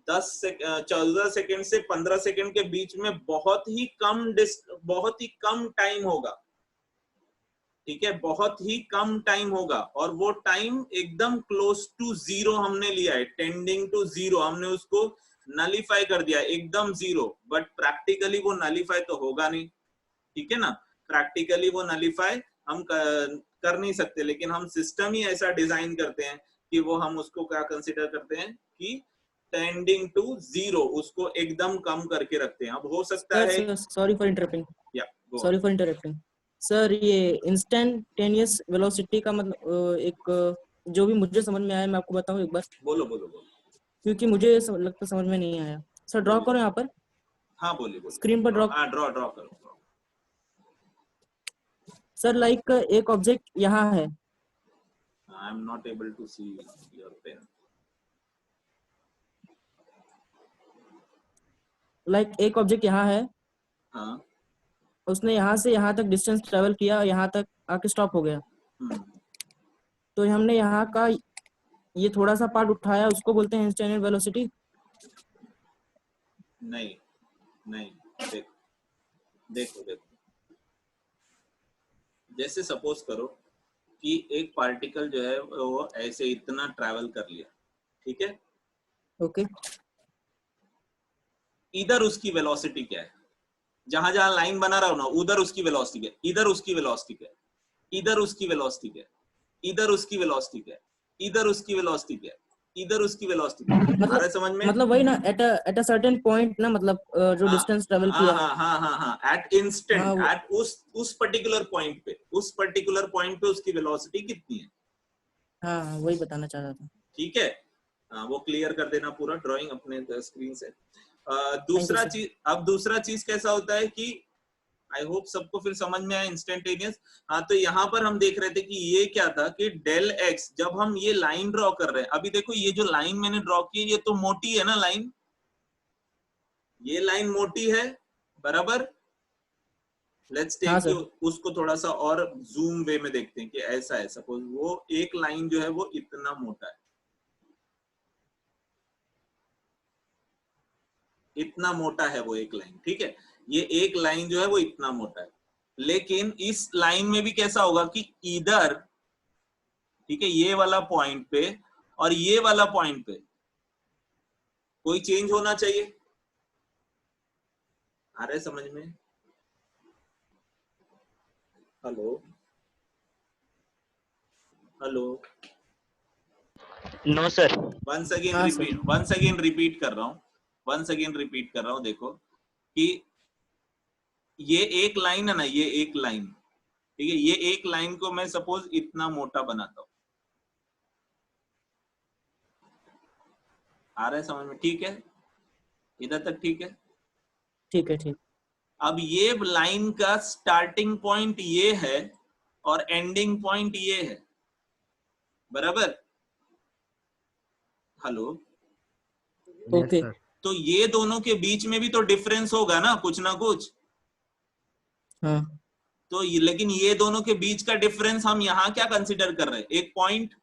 [SPEAKER 1] 14 सेकेंड से 15 सेकेंड के बीच में बहुत ही कम टाइम होगा, ठीक है, बहुत ही कम टाइम होगा और वो टाइम एकदम क्लोज टू जीरो हमने लिया है, टेंडिंग टू जीरो, हमने उसको नलीफाई कर दिया एकदम जीरो, बट प्रैक्टिकली वो नलीफाई तो होगा नहीं, ठीक है ना, प्रैक्टिकली वो नलीफाई हम कर नहीं सकते, लेकिन हम सिस्टम ही ऐसा डिजाइन करते हैं कि वो हम उसको क्या कंसिडर करते हैं कि टेंडिंग टू जीरो, उसको एकदम कम करके रखते हैं। अब हो सकता है,
[SPEAKER 5] सॉरी फॉर इंटरप्टिंग,
[SPEAKER 1] या
[SPEAKER 5] सॉरी फॉर इंटरप्टिंग सर, ये इंस्टेंटेनियस वेलोसिटी का मतलब एक जो भी मुझे समझ में आया मैं आपको बताऊं एक बार,
[SPEAKER 1] बोलो,
[SPEAKER 5] क्योंकि मुझे लगता समझ में नहीं आया। सर ड्रॉ करो यहाँ पर,
[SPEAKER 1] हाँ बोलिए,
[SPEAKER 5] स्क्रीन पर ड्रॉ।
[SPEAKER 1] हाँ ड्रॉ करो
[SPEAKER 5] सर लाइक एक ऑब्जेक्ट यहाँ है,
[SPEAKER 1] I am not able to see your pen.
[SPEAKER 5] Like एक ऑब्जेक्ट यहाँ है,
[SPEAKER 1] हाँ,
[SPEAKER 5] उसने यहाँ से यहाँ तक डिस्टेंस ट्रेवल किया, यहाँ तक आके स्टॉप हो गया, तो हमने यहाँ का ये थोड़ा सा पार्ट उठाया, उसको बोलते हैं इंस्टेंटेनियस वेलोसिटी।
[SPEAKER 1] नहीं, देखो जैसे सपोज करो कि एक पार्टिकल जो है वो ऐसे इतना ट्रैवल कर लिया, ठीक है,
[SPEAKER 5] ओके,
[SPEAKER 1] इधर उसकी वेलोसिटी क्या है, जहां जहां लाइन बना रहा हूं ना उधर उसकी वेलोसिटी क्या है, इधर उसकी वेलोसिटी क्या है, इधर उसकी वेलोसिटी क्या है, इधर उसकी वेलोसिटी क्या है, इधर उसकी वेलोसिटी क्या है, इधर उसकी वेलोसिटी क्या है, आ रहा है समझ में?
[SPEAKER 5] मतलब वही ना, एट अ सर्टेन पॉइंट ना, मतलब जो डिस्टेंस ट्रेवल किया,
[SPEAKER 1] हाँ, एट इंस्टेंट, एट उस पर्टिकुलर पॉइंट पे उसकी वेलोसिटी कितनी है,
[SPEAKER 5] हाँ वही बताना चाह रहा था।
[SPEAKER 1] ठीक है, वो क्लियर कर देना पूरा ड्राइंग अपने स्क्रीन से। दूसरा चीज कैसा होता है कि आई होप सबको फिर समझ में आया इंस्टेंटेनियस। हाँ, तो यहाँ पर हम देख रहे थे कि ये क्या था कि डेल एक्स, जब हम ये लाइन ड्रॉ कर रहे हैं, अभी देखो ये जो लाइन मैंने ड्रॉ की ये तो मोटी है ना लाइन, ये लाइन मोटी है बराबर। लेट्स टेक उसको थोड़ा सा और जूम वे में देखते हैं कि ऐसा है, सपोज वो एक लाइन जो है वो इतना मोटा है, इतना मोटा है वो एक लाइन, ठीक है, ये एक लाइन जो है वो इतना मोटा है, लेकिन इस लाइन में भी कैसा होगा कि इधर, ठीक है, ये वाला पॉइंट पे और ये वाला पॉइंट पे कोई चेंज होना चाहिए, आ रहा है समझ में? Hello
[SPEAKER 3] no sir.
[SPEAKER 1] Once again repeat कर रहा हूं, देखो कि ये एक लाइन है ना, ये एक लाइन, ठीक है, ये एक लाइन को मैं सपोज इतना मोटा बनाता हूं, आ रहा है समझ में? ठीक है, इधर तक ठीक है,
[SPEAKER 5] ठीक।
[SPEAKER 1] अब ये लाइन का स्टार्टिंग पॉइंट ये है और एंडिंग पॉइंट ये है, बराबर? हेलो,
[SPEAKER 5] ओके,
[SPEAKER 1] तो ये दोनों के बीच में भी तो डिफरेंस होगा ना कुछ,
[SPEAKER 5] हाँ,
[SPEAKER 1] तो लेकिन ये दोनों के बीच का डिफरेंस हम यहाँ क्या कंसिडर कर रहे हैं, एक पॉइंट,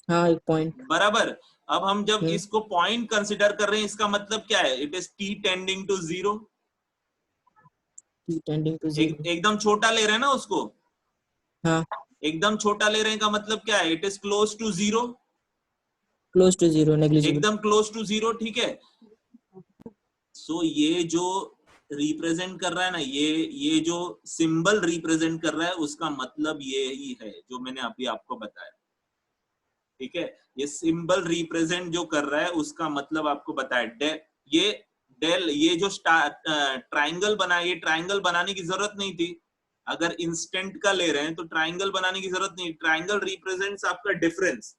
[SPEAKER 5] हाँ एक पॉइंट,
[SPEAKER 1] बराबर। अब हम जब इसको पॉइंट कंसिडर कर रहे हैं, इसका मतलब क्या है, it is t tending to zero, एकदम छोटा ले रहे हैं ना उसको,
[SPEAKER 5] हाँ,
[SPEAKER 1] एकदम छोटा ले रहे हैं का मतलब क्या है, it is close to zero,
[SPEAKER 5] negligible,
[SPEAKER 1] एकदम क्लोज टू जीरो, ठीक है। सो ये जो रिप्रेजेंट कर रहा है ना, ये जो सिंबल रिप्रेजेंट कर रहा है उसका मतलब ये ही है जो मैंने अभी आपको बताया, ठीक है, ये सिंबल रिप्रेजेंट जो कर रहा है उसका मतलब आपको बताया। ये जो ट्राइंगल बना, ये ट्राइंगल बनाने की जरूरत नहीं थी, अगर इंस्टेंट का ले रहे हैं तो ट्राइंगल बनाने की जरूरत नहीं, ट्राइंगल रिप्रेजेंट्स आपका डिफरेंस,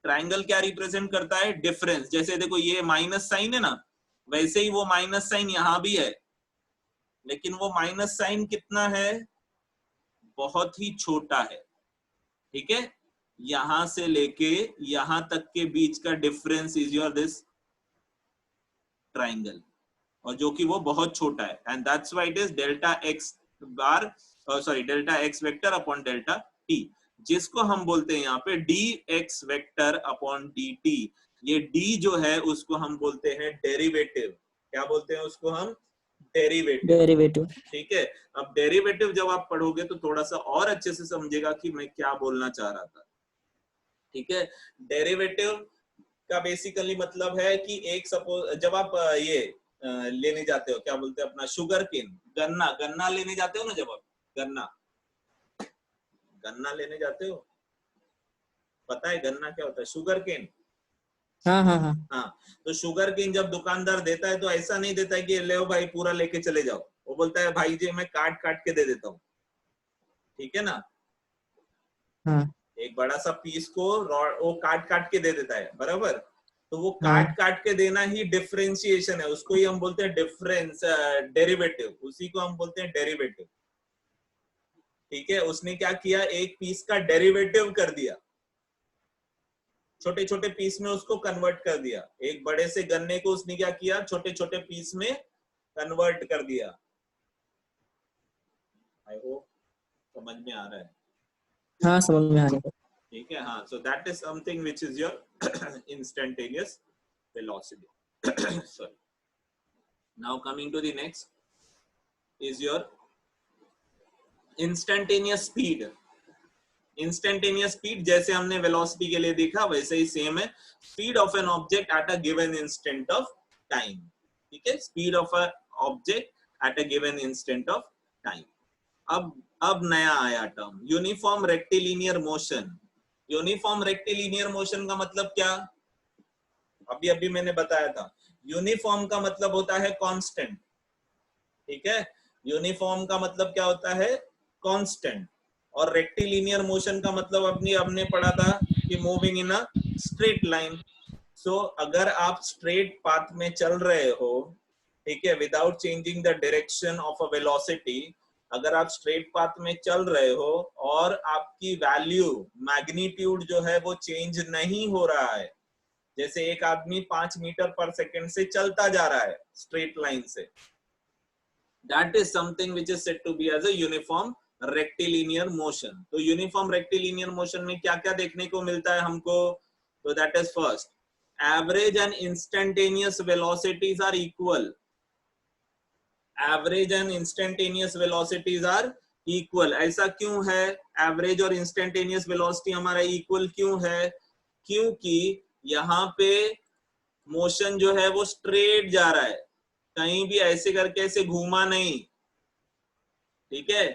[SPEAKER 1] ट्राइंगल क्या रिप्रेजेंट करता है, डिफरेंस। जैसे देखो ये माइनस साइन है ना, वैसे ही वो माइनस साइन यहां भी है, लेकिन वो माइनस साइन कितना है, बहुत ही छोटा है, ठीक है, यहां से लेके यहां तक के बीच का difference is your this triangle, और जो कि वो बहुत छोटा है, and that's why it is delta x bar, sorry delta x vector upon delta T, जिसको हम बोलते हैं यहाँ पे D x vector upon D T. ये डी जो है उसको हम बोलते हैं डेरिवेटिव। क्या बोलते हैं उसको हम? डेरिवेटिव। ठीक है, अब डेरिवेटिव जब आप पढ़ोगे तो थोड़ा सा और अच्छे से समझेगा कि मैं क्या बोलना चाह रहा था। ठीक है, डेरिवेटिव का बेसिकली मतलब है कि एक सपोज जब आप ये लेने जाते हो, क्या बोलते हैं अपना शुगर केन, गन्ना लेने जाते हो ना, जब आप गन्ना लेने जाते हो, पता है गन्ना क्या होता है? Sugar cane. हाँ, तो शुगर केन जब दुकानदार देता है तो ऐसा नहीं देता है कि ले भाई पूरा लेके चले जाओ, वो बोलता है भाई जी मैं काट के दे देता हूँ। ठीक है ना?
[SPEAKER 5] हाँ।
[SPEAKER 1] एक बड़ा सा पीस को वो काट के दे देता है, बराबर? तो वो काट के देना ही डिफरेंशिएशन है, उसको ही हम बोलते हैं डिफरेंस डेरिवेटिव, उसी को हम बोलते हैं डेरिवेटिव। ठीक है, उसने क्या किया, एक पीस का डेरिवेटिव कर दिया, छोटे छोटे पीस में उसको कन्वर्ट कर दिया। एक बड़े से गन्ने को उसने क्या किया, छोटे छोटे पीस में कन्वर्ट कर दिया। आई होप समझ में आ रहा है।
[SPEAKER 5] हाँ, समझ में आ रहा है।
[SPEAKER 1] ठीक है, हाँ, so that is something which is your instantaneous velocity. Sorry, now coming to the next is your instantaneous speed. Instantaneous speed जैसे हमने वेलोसिटी के लिए देखा वैसे ही सेम है, speed of an object at a given instant of time. ठीक है, speed of a object at a given instant of time. अब नया आया term, uniform rectilinear motion. Uniform rectilinear motion का मतलब क्या? अभी मैंने बताया था, यूनिफॉर्म का मतलब होता है कांस्टेंट। ठीक है, यूनिफॉर्म का मतलब क्या होता है? कांस्टेंट। और रेक्टिलिनियर मोशन का मतलब हमने पढ़ा था कि moving in a straight line. So अगर आप स्ट्रेट पाथ में चल रहे हो, ठीक है, without changing the direction of a velocity, अगर आप स्ट्रेट पाथ में चल रहे हो और आपकी वैल्यू मैग्नीट्यूड जो है वो चेंज नहीं हो रहा है, जैसे एक आदमी 5 मीटर पर सेकंड से चलता जा रहा है स्ट्रेट लाइन से, that is something which is said to be as a uniform rectilinear motion. तो uniform rectilinear motion में क्या क्या देखने को मिलता है हमको? तो that is first, average and instantaneous velocities are equal. Average and instantaneous velocities are equal. ऐसा क्यों है? average और instantaneous velocity हमारा equal क्यों है? क्योंकि यहाँ पे मोशन जो है वो स्ट्रेट जा रहा है, कहीं भी ऐसे करके ऐसे घूमा नहीं। ठीक है,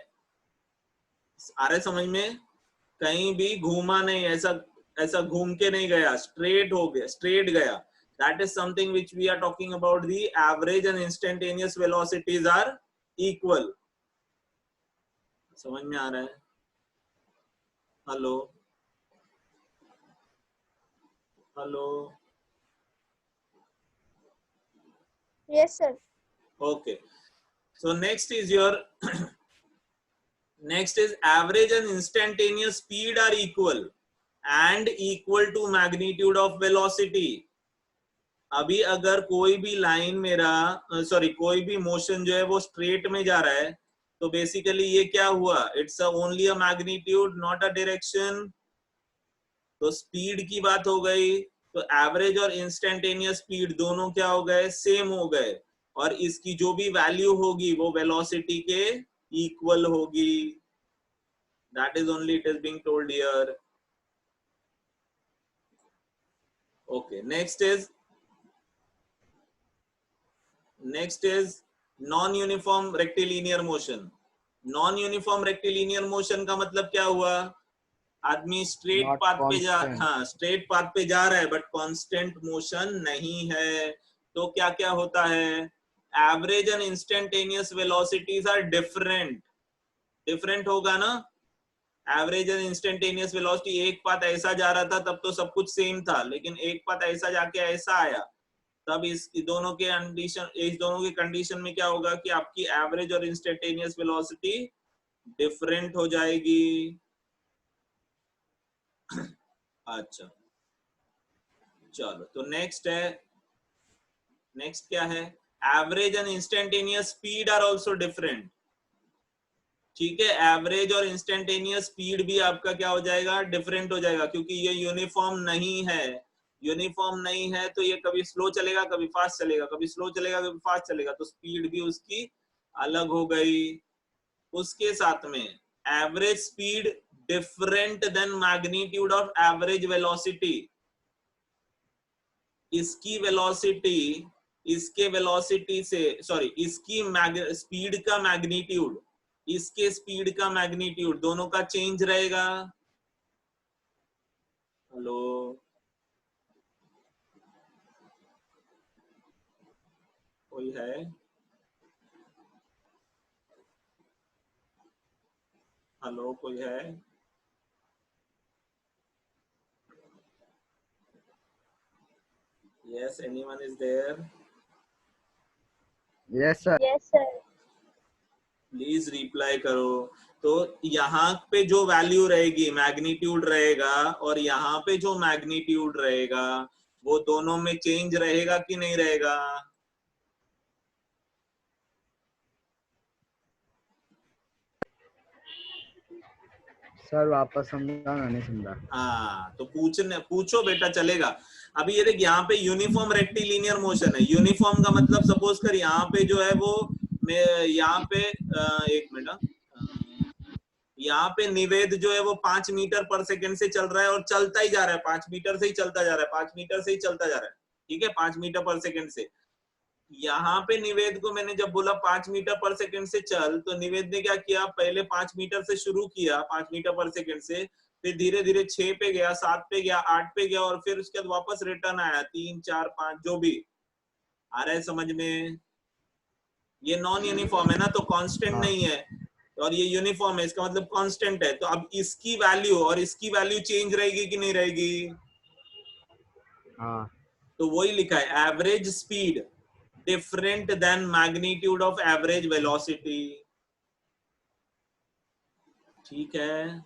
[SPEAKER 1] आ रहा है समझ में? कहीं भी घूमा नहीं, ऐसा घूम के नहीं गया, स्ट्रेट हो गया, स्ट्रेट गया। That is something which we are talking about, the average and instantaneous velocities are equal. समझ में आ रहा है? Hello hello,
[SPEAKER 6] Yes, sir.
[SPEAKER 1] okay, so next is your next is average and instantaneous speed are equal and equal to magnitude of velocity. अभी अगर कोई भी line मेरा कोई भी मोशन जो है वो स्ट्रेट में जा रहा है, तो बेसिकली ये क्या हुआ? It's only a magnitude, not a direction. तो स्पीड की बात हो गई, तो एवरेज और इंस्टेंटेनियस स्पीड दोनों क्या हो गए? सेम हो गए, और इसकी जो भी वैल्यू होगी वो वेलोसिटी के इक्वल होगी। That is only it is being told here. Okay, next is non uniform rectilinear motion. Non uniform rectilinear motion का मतलब क्या हुआ? आदमी स्ट्रेट
[SPEAKER 4] Not
[SPEAKER 1] पाथ पे जा,
[SPEAKER 4] constant.
[SPEAKER 1] हाँ स्ट्रेट पाथ पे जा रहा है बट कांस्टेंट मोशन नहीं है। तो क्या क्या होता है? Average and instantaneous velocities are different. Different होगा ना? एवरेज एंड इंस्टेंटेनियस वेलोसिटी, एक पाथ ऐसा जा रहा था तब तो सब कुछ सेम था, लेकिन एक पाथ ऐसा जाके ऐसा आया, तब इस दोनों के कंडीशन में क्या होगा कि आपकी एवरेज और इंस्टेंटेनियस वेलोसिटी डिफरेंट हो जाएगी। अच्छा चलो, तो नेक्स्ट क्या है, average and instantaneous speed are also different. ठीक है, एवरेज और इंस्टेंटेनियस स्पीड भी आपका क्या हो जाएगा, डिफरेंट हो जाएगा, क्योंकि ये यूनिफॉर्म नहीं है। यूनिफॉर्म नहीं है तो ये कभी स्लो चलेगा, कभी फास्ट चलेगा, कभी स्लो चलेगा, कभी फास्ट चलेगा, तो स्पीड भी उसकी अलग हो गई। उसके साथ में average speed different than magnitude of average velocity. इसकी वेलोसिटी इसके वेलोसिटी से, सॉरी, इसकी स्पीड का मैग्नीट्यूड, इसके स्पीड का मैग्नीट्यूड, दोनों का चेंज रहेगा। हेलो, कोई है? हेलो, कोई है? Yes, anyone is there?
[SPEAKER 4] Yes, sir.
[SPEAKER 6] Yes, sir.
[SPEAKER 1] Please reply करो। तो यहाँ पे जो वैल्यू रहेगी मैग्नीट्यूड रहेगा, और यहाँ पे जो मैग्नीट्यूड रहेगा वो दोनों में चेंज रहेगा कि नहीं रहेगा?
[SPEAKER 4] सर वापस समझाना, नहीं समझा।
[SPEAKER 1] हाँ, तो पूछो बेटा, चलेगा। अभी ये देख, यहाँ पे यूनिफॉर्म रेक्टिलिनियर मोशन है। यूनिफॉर्म का मतलब सपोज कर यहाँ पे जो है वो, यहाँ पे एक मिनट, यहाँ पे निवेद जो है वो 5 मीटर पर सेकंड से चल रहा है और चलता ही जा रहा है, 5 मीटर से ही चलता जा रहा है, 5 मीटर से ही चलता जा रहा है। ठीक है, 5 मीटर पर सेकंड से। यहाँ पे निवेद को मैंने जब बोला 5 मीटर पर सेकंड से चल, तो निवेद ने क्या किया, पहले 5 मीटर से शुरू किया, 5 मीटर पर सेकंड से, फिर धीरे धीरे 6 पे गया, 7 पे गया, 8 पे गया, और फिर उसके बाद वापस रिटर्न आया 3, 4, 5, जो भी आ रहा है समझ में। ये नॉन यूनिफॉर्म है ना, तो कांस्टेंट नहीं है, और ये यूनिफॉर्म है, इसका मतलब कांस्टेंट है। तो अब इसकी वैल्यू और इसकी वैल्यू चेंज रहेगी कि नहीं रहेगी?
[SPEAKER 4] हाँ।
[SPEAKER 1] तो वही लिखा है, average speed different than magnitude of average velocity. ठीक है,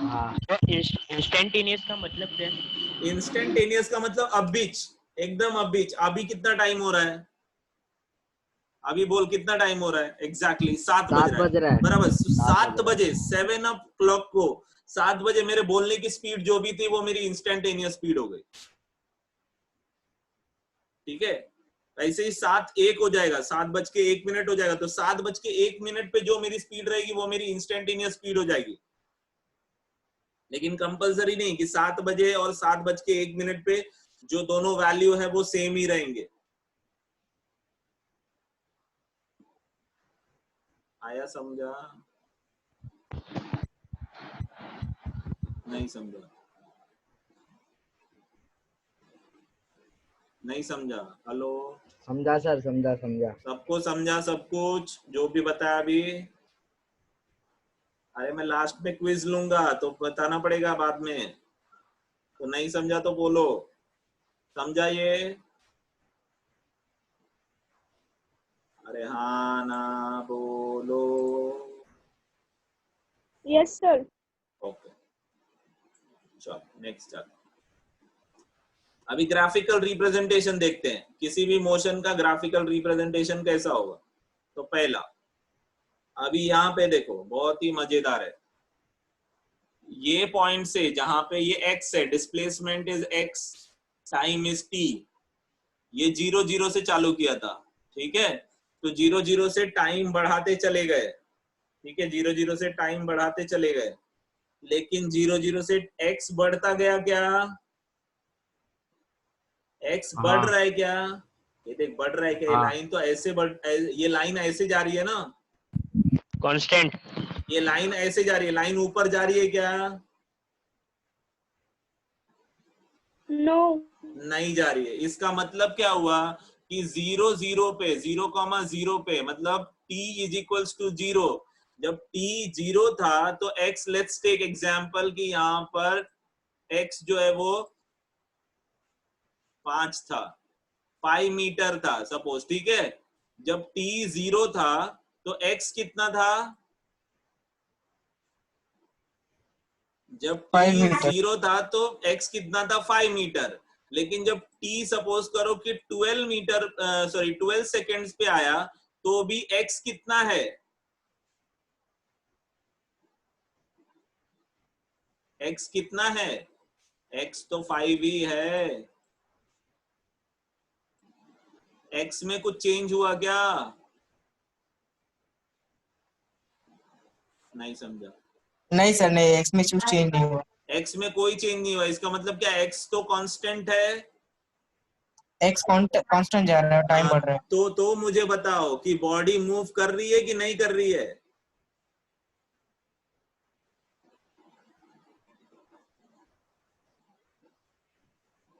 [SPEAKER 4] हाँ।
[SPEAKER 3] तो इंस्टेंटेनियस का मतलब क्या है?
[SPEAKER 1] इंस्टेंटेनियस का मतलब अबीच, एकदम अबीच। अभी कितना टाइम हो रहा है? अभी बोल, कितना टाइम हो रहा है? एग्जैक्टली 7 बज रहा है। बराबर, 7 बजे, 7 o'clock को 7 बजे मेरे बोलने की स्पीड जो भी थी वो मेरी इंस्टेंटेनियस स्पीड हो गई। ठीक है, ऐसे ही 7:01 हो जाएगा, 7:01 हो जाएगा, तो 7:01 पे जो मेरी स्पीड रहेगी वो मेरी इंस्टेंटेनियस स्पीड हो जाएगी। लेकिन कंपलसरी नहीं कि 7 बजे और 7:01 पे जो दोनों वैल्यू है वो सेम ही रहेंगे। आया समझा? नहीं समझा? नहीं समझा? हेलो,
[SPEAKER 4] समझा सर, समझा समझा।
[SPEAKER 1] सबको समझा सब कुछ जो भी बताया अभी? अरे मैं लास्ट में क्विज लूंगा तो बताना पड़ेगा बाद में, तो नहीं समझा तो बोलो। समझा ये? अरे हाँ ना बोलो।
[SPEAKER 6] Yes, sir.
[SPEAKER 1] ओके, चलो नेक्स्ट। अभी ग्राफिकल रिप्रेजेंटेशन देखते हैं, किसी भी मोशन का ग्राफिकल रिप्रेजेंटेशन कैसा होगा। तो पहला, अभी यहाँ पे देखो, बहुत ही मजेदार है। ये पॉइंट से जहां पे ये x है, displacement is x, time is t, ये 0, 0 से चालू किया था। ठीक है, तो 0, 0 से टाइम बढ़ाते चले गए। ठीक है, 0, 0 से टाइम बढ़ाते चले गए, लेकिन 0, 0 से x बढ़ता गया क्या? x बढ़ रहा है क्या? ये देख, बढ़ रहा है क्या? ये लाइन तो ऐसे ये लाइन ऐसे जा रही है ना,
[SPEAKER 3] कांस्टेंट।
[SPEAKER 1] ये लाइन ऐसे जा रही है, लाइन ऊपर जा रही है क्या?
[SPEAKER 6] No.
[SPEAKER 1] नहीं जा रही है। इसका मतलब क्या हुआ कि 0, 0 पे, 0,0 पे, मतलब t इज इक्वल्स टू 0। जब t 0 था तो x, लेट्स टेक एग्जांपल कि यहाँ पर x जो है वो 5 था, 5 मीटर था सपोज। ठीक है, जब t 0 था तो x कितना था? जब
[SPEAKER 7] फाइव
[SPEAKER 1] t
[SPEAKER 7] मीटर।
[SPEAKER 1] 0 था तो x कितना था 5 मीटर, लेकिन जब t सपोज करो कि 12 मीटर 12 सेकेंड्स पे आया तो भी x कितना है, x कितना है, x तो 5 ही है। x में कुछ चेंज हुआ क्या? नहीं समझा।
[SPEAKER 7] नहीं सर नहीं, एक्स में कुछ चेंज नहीं हुआ।
[SPEAKER 1] x में कोई चेंज नहीं हुआ, इसका मतलब क्या, x तो कांस्टेंट है।
[SPEAKER 7] एक्स कांस्टेंट जा रहा है, टाइम बढ़ रहा है।
[SPEAKER 1] तो मुझे बताओ कि बॉडी मूव कर रही है कि नहीं कर रही है?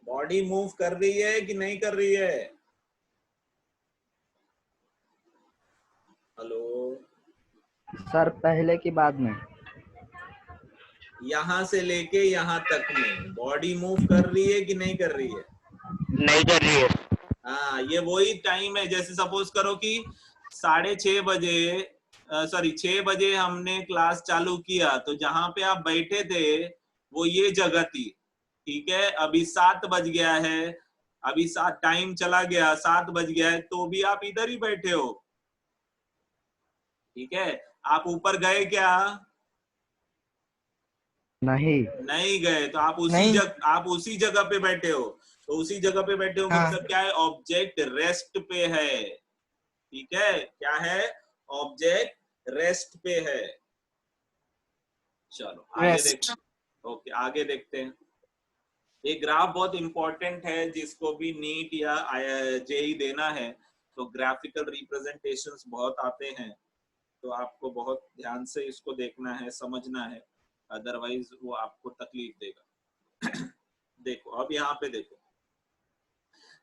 [SPEAKER 1] बॉडी मूव कर रही है कि नहीं कर रही है? हेलो
[SPEAKER 4] सर पहले की बाद में?
[SPEAKER 1] यहां से लेके यहां तक में बॉडी मूव कर रही है कि नहीं कर रही है?
[SPEAKER 3] नहीं कर रही है।
[SPEAKER 1] हाँ, ये वही टाइम है, जैसे सपोज करो कि 6:30 बजे 6 बजे हमने क्लास चालू किया, तो जहां पे आप बैठे थे वो ये जगह थी, ठीक है। अभी 7 बज गया है, अभी 7 टाइम चला गया, 7 बज गया है, तो भी आप इधर ही बैठे हो, ठीक है। आप ऊपर गए क्या?
[SPEAKER 4] नहीं।
[SPEAKER 1] नहीं गए, तो आप उसी जगह पे बैठे हो। तो उसी जगह पे बैठे हो
[SPEAKER 7] हाँ।
[SPEAKER 1] मतलब क्या है, ऑब्जेक्ट रेस्ट पे है, ठीक है। क्या है? ऑब्जेक्ट रेस्ट पे है। चलो आगे
[SPEAKER 7] रेस्ट।
[SPEAKER 1] देखते हैं। ओके, आगे देखते हैं। ये ग्राफ बहुत इंपॉर्टेंट है, जिसको भी नीट या जेई देना है तो ग्राफिकल रिप्रेजेंटेशंस बहुत आते हैं, तो आपको बहुत ध्यान से इसको देखना है, समझना है, अदरवाइज वो आपको तकलीफ देगा। देखो अब यहाँ पे देखो,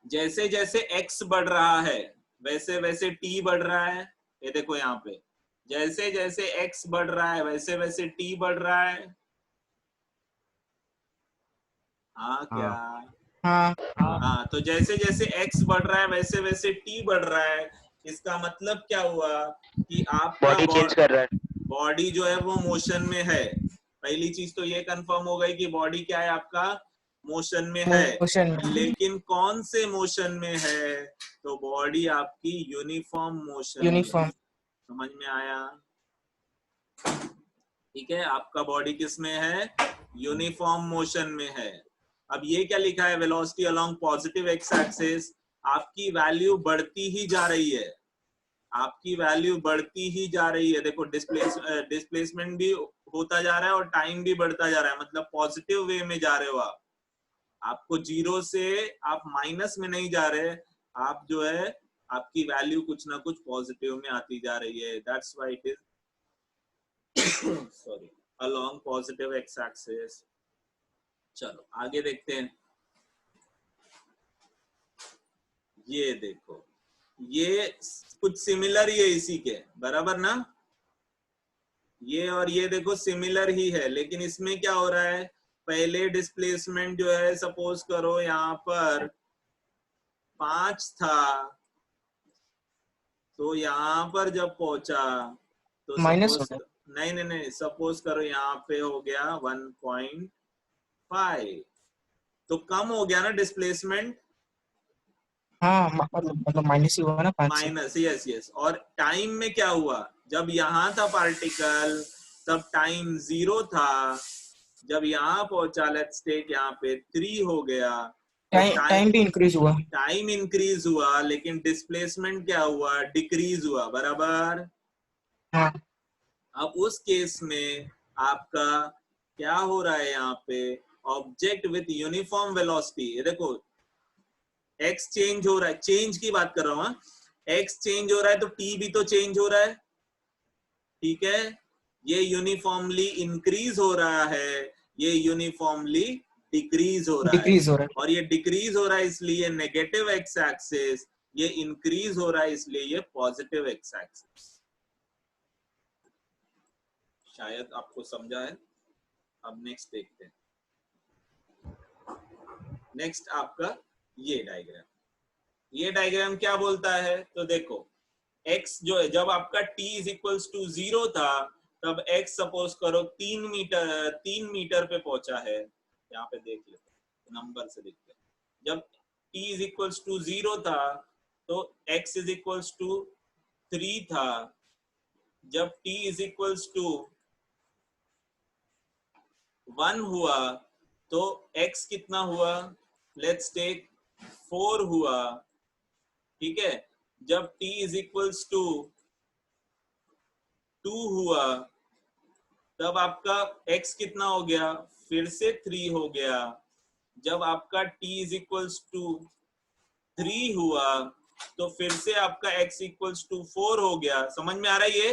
[SPEAKER 1] जैसे जैसे x बढ़ रहा है वैसे वैसे t बढ़ रहा है। ये देखो यहाँ पे जैसे जैसे x बढ़ रहा है वैसे वैसे t बढ़ रहा है। हाँ क्या?
[SPEAKER 7] हाँ।
[SPEAKER 1] हाँ, तो जैसे जैसे x बढ़ रहा है वैसे वैसे t बढ़ रहा है। इसका मतलब क्या हुआ कि आपका
[SPEAKER 3] बॉडी चेंज कर रहा है।
[SPEAKER 1] बॉडी जो है वो मोशन में है। पहली चीज तो ये कंफर्म हो गई कि बॉडी क्या है आपका, मोशन में है।
[SPEAKER 7] मोशन।
[SPEAKER 1] लेकिन कौन से मोशन में है? तो बॉडी आपकी यूनिफॉर्म मोशन में।
[SPEAKER 7] यूनिफॉर्म।
[SPEAKER 1] समझ में आया? ठीक है, आपका बॉडी किस में है? यूनिफॉर्म मोशन में है। अब ये क्या लिखा है, velocity along positive x axis. आपकी वैल्यू बढ़ती ही जा रही है, आपकी वैल्यू बढ़ती ही जा रही है। देखो डिस्प्लेसमेंट भी होता जा रहा है और टाइम भी बढ़ता जा रहा है, मतलब पॉजिटिव वे में जा रहे हो आप। आपको जीरो से आप माइनस में नहीं जा रहे, आप जो है आपकी वैल्यू कुछ ना कुछ पॉजिटिव में आती जा रही है। That's why it is sorry along positive x axis. चलो आगे देखते हैं। ये देखो, ये कुछ सिमिलर ही है इसी के, बराबर ना? ये और ये देखो सिमिलर ही है, लेकिन इसमें क्या हो रहा है, पहले डिस्प्लेसमेंट जो है सपोज करो यहाँ पर 5 था, तो यहाँ पर जब पहुंचा तो
[SPEAKER 7] माइनस हो
[SPEAKER 1] सपोज
[SPEAKER 7] गया।
[SPEAKER 1] नहीं सपोज करो यहाँ पे हो गया 1.5, तो कम हो गया ना डिस्प्लेसमेंट।
[SPEAKER 7] हाँ मतलब माइनस ही हुआ ना 5 से।
[SPEAKER 1] Minus, yes. और टाइम में क्या हुआ, जब यहाँ था पार्टिकल तब टाइम 0 था, जब यहाँ पहुंचा लेट्स टेक यहाँ पे 3 हो गया,
[SPEAKER 7] टाइम भी इंक्रीज हुआ।
[SPEAKER 1] टाइम इंक्रीज हुआ, लेकिन डिस्प्लेसमेंट क्या हुआ, डिक्रीज हुआ, बराबर।
[SPEAKER 7] हाँ।
[SPEAKER 1] अब उस केस में आपका क्या हो रहा है, यहाँ पे ऑब्जेक्ट विथ यूनिफॉर्म वेलोसिटी, ये देखो x चेंज हो रहा है, चेंज की बात कर रहा हूं, x चेंज हो रहा है तो t भी तो चेंज हो रहा है, ठीक है। ये यूनिफॉर्मली इंक्रीज हो रहा है, ये यूनिफॉर्मली डिक्रीज हो रहा है।
[SPEAKER 7] डिक्रीज हो रहा है।
[SPEAKER 1] और ये डिक्रीज हो रहा है इसलिए नेगेटिव एक्स एक्सिस, ये इंक्रीज हो रहा है इसलिए ये पॉजिटिव एक्स एक्सिस। शायद आपको समझा है। अब नेक्स्ट देखते हैं। नेक्स्ट आपका ये डायग्राम क्या बोलता है, तो देखो x जो है जब आपका t इज इक्वल्स टू 0 था तब x सपोज करो 3 मीटर पे पहुंचा है, यहाँ पे देख लेते नंबर से देखते हैं। जब t इज इक्वल्स टू 0 था तो x इज इक्वल्स टू 3 था। जब t इज इक्वल्स टू 1 हुआ तो x कितना हुआ, लेट्स टेक 4 हुआ, ठीक है। जब t इज इक्वल्स टू 2 हुआ तब आपका x कितना हो गया, फिर से 3 हो गया। जब आपका t इज इक्वल्स टू 3 हुआ तो फिर से आपका x इक्वल्स टू 4 हो गया। समझ में आ रहा है ये?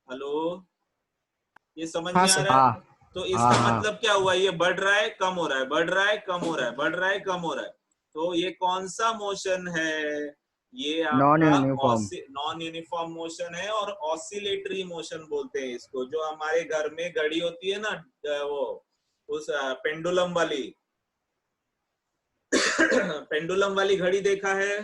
[SPEAKER 1] हेलो, ये समझ
[SPEAKER 7] हाँ
[SPEAKER 1] में आ
[SPEAKER 7] सर।
[SPEAKER 1] रहा है? तो इसका मतलब क्या हुआ, ये बढ़ रहा है कम हो रहा है, बढ़ रहा है कम हो रहा है, बढ़ रहा है कम हो रहा है। तो ये कौन सा मोशन है, ये
[SPEAKER 4] नॉन
[SPEAKER 1] आपका
[SPEAKER 4] यूनिफॉर्म।
[SPEAKER 1] नॉन यूनिफॉर्म मोशन है और ऑसिलेटरी मोशन बोलते हैं इसको। जो हमारे घर में घड़ी होती है ना, वो उस पेंडुलम वाली पेंडुलम वाली घड़ी देखा है?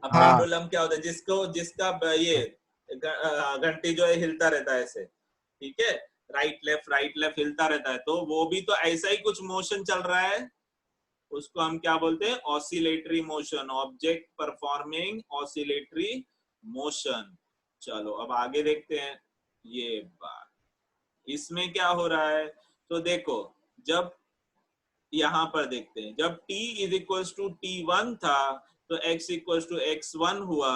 [SPEAKER 1] अब
[SPEAKER 4] हाँ।
[SPEAKER 1] पेंडुलम क्या होता है, जिसका ये घंटी जो है हिलता रहता है ऐसे, ठीक है, राइट लेफ्ट हिलता रहता है। तो वो भी तो ऐसा ही कुछ मोशन चल रहा है, उसको हम क्या बोलते हैं, oscillatory motion, object performing oscillatory motion. चलो अब आगे देखते हैं ये बात, इसमें क्या हो रहा है। तो देखो, जब यहाँ पर देखते हैं, जब t is equal to t1 था तो x इक्वल टू x1 हुआ,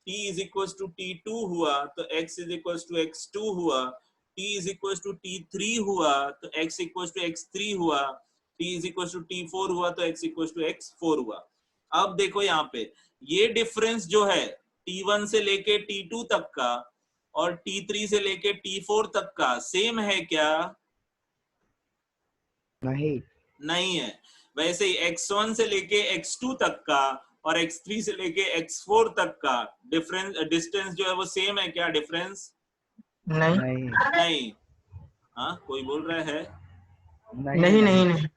[SPEAKER 1] t is equal to t2 हुआ तो x is equal to x2 हुआ, t is equal to t3 हुआ तो x इक्वल टू x3 हुआ, t is equal to t4 हुआ तो x इक्वल टू x4 हुआ। अब देखो यहाँ पे ये डिफरेंस जो है t1 से लेके t2 तक का और t3 से लेके t4 तक का सेम है क्या? नहीं है। वैसे ही x1 से लेके x2 तक का और x3 से लेके x4 तक का डिस्टेंस जो है वो सेम है क्या? डिफरेंस नहीं। हाँ, कोई बोल रहा है?
[SPEAKER 7] नहीं।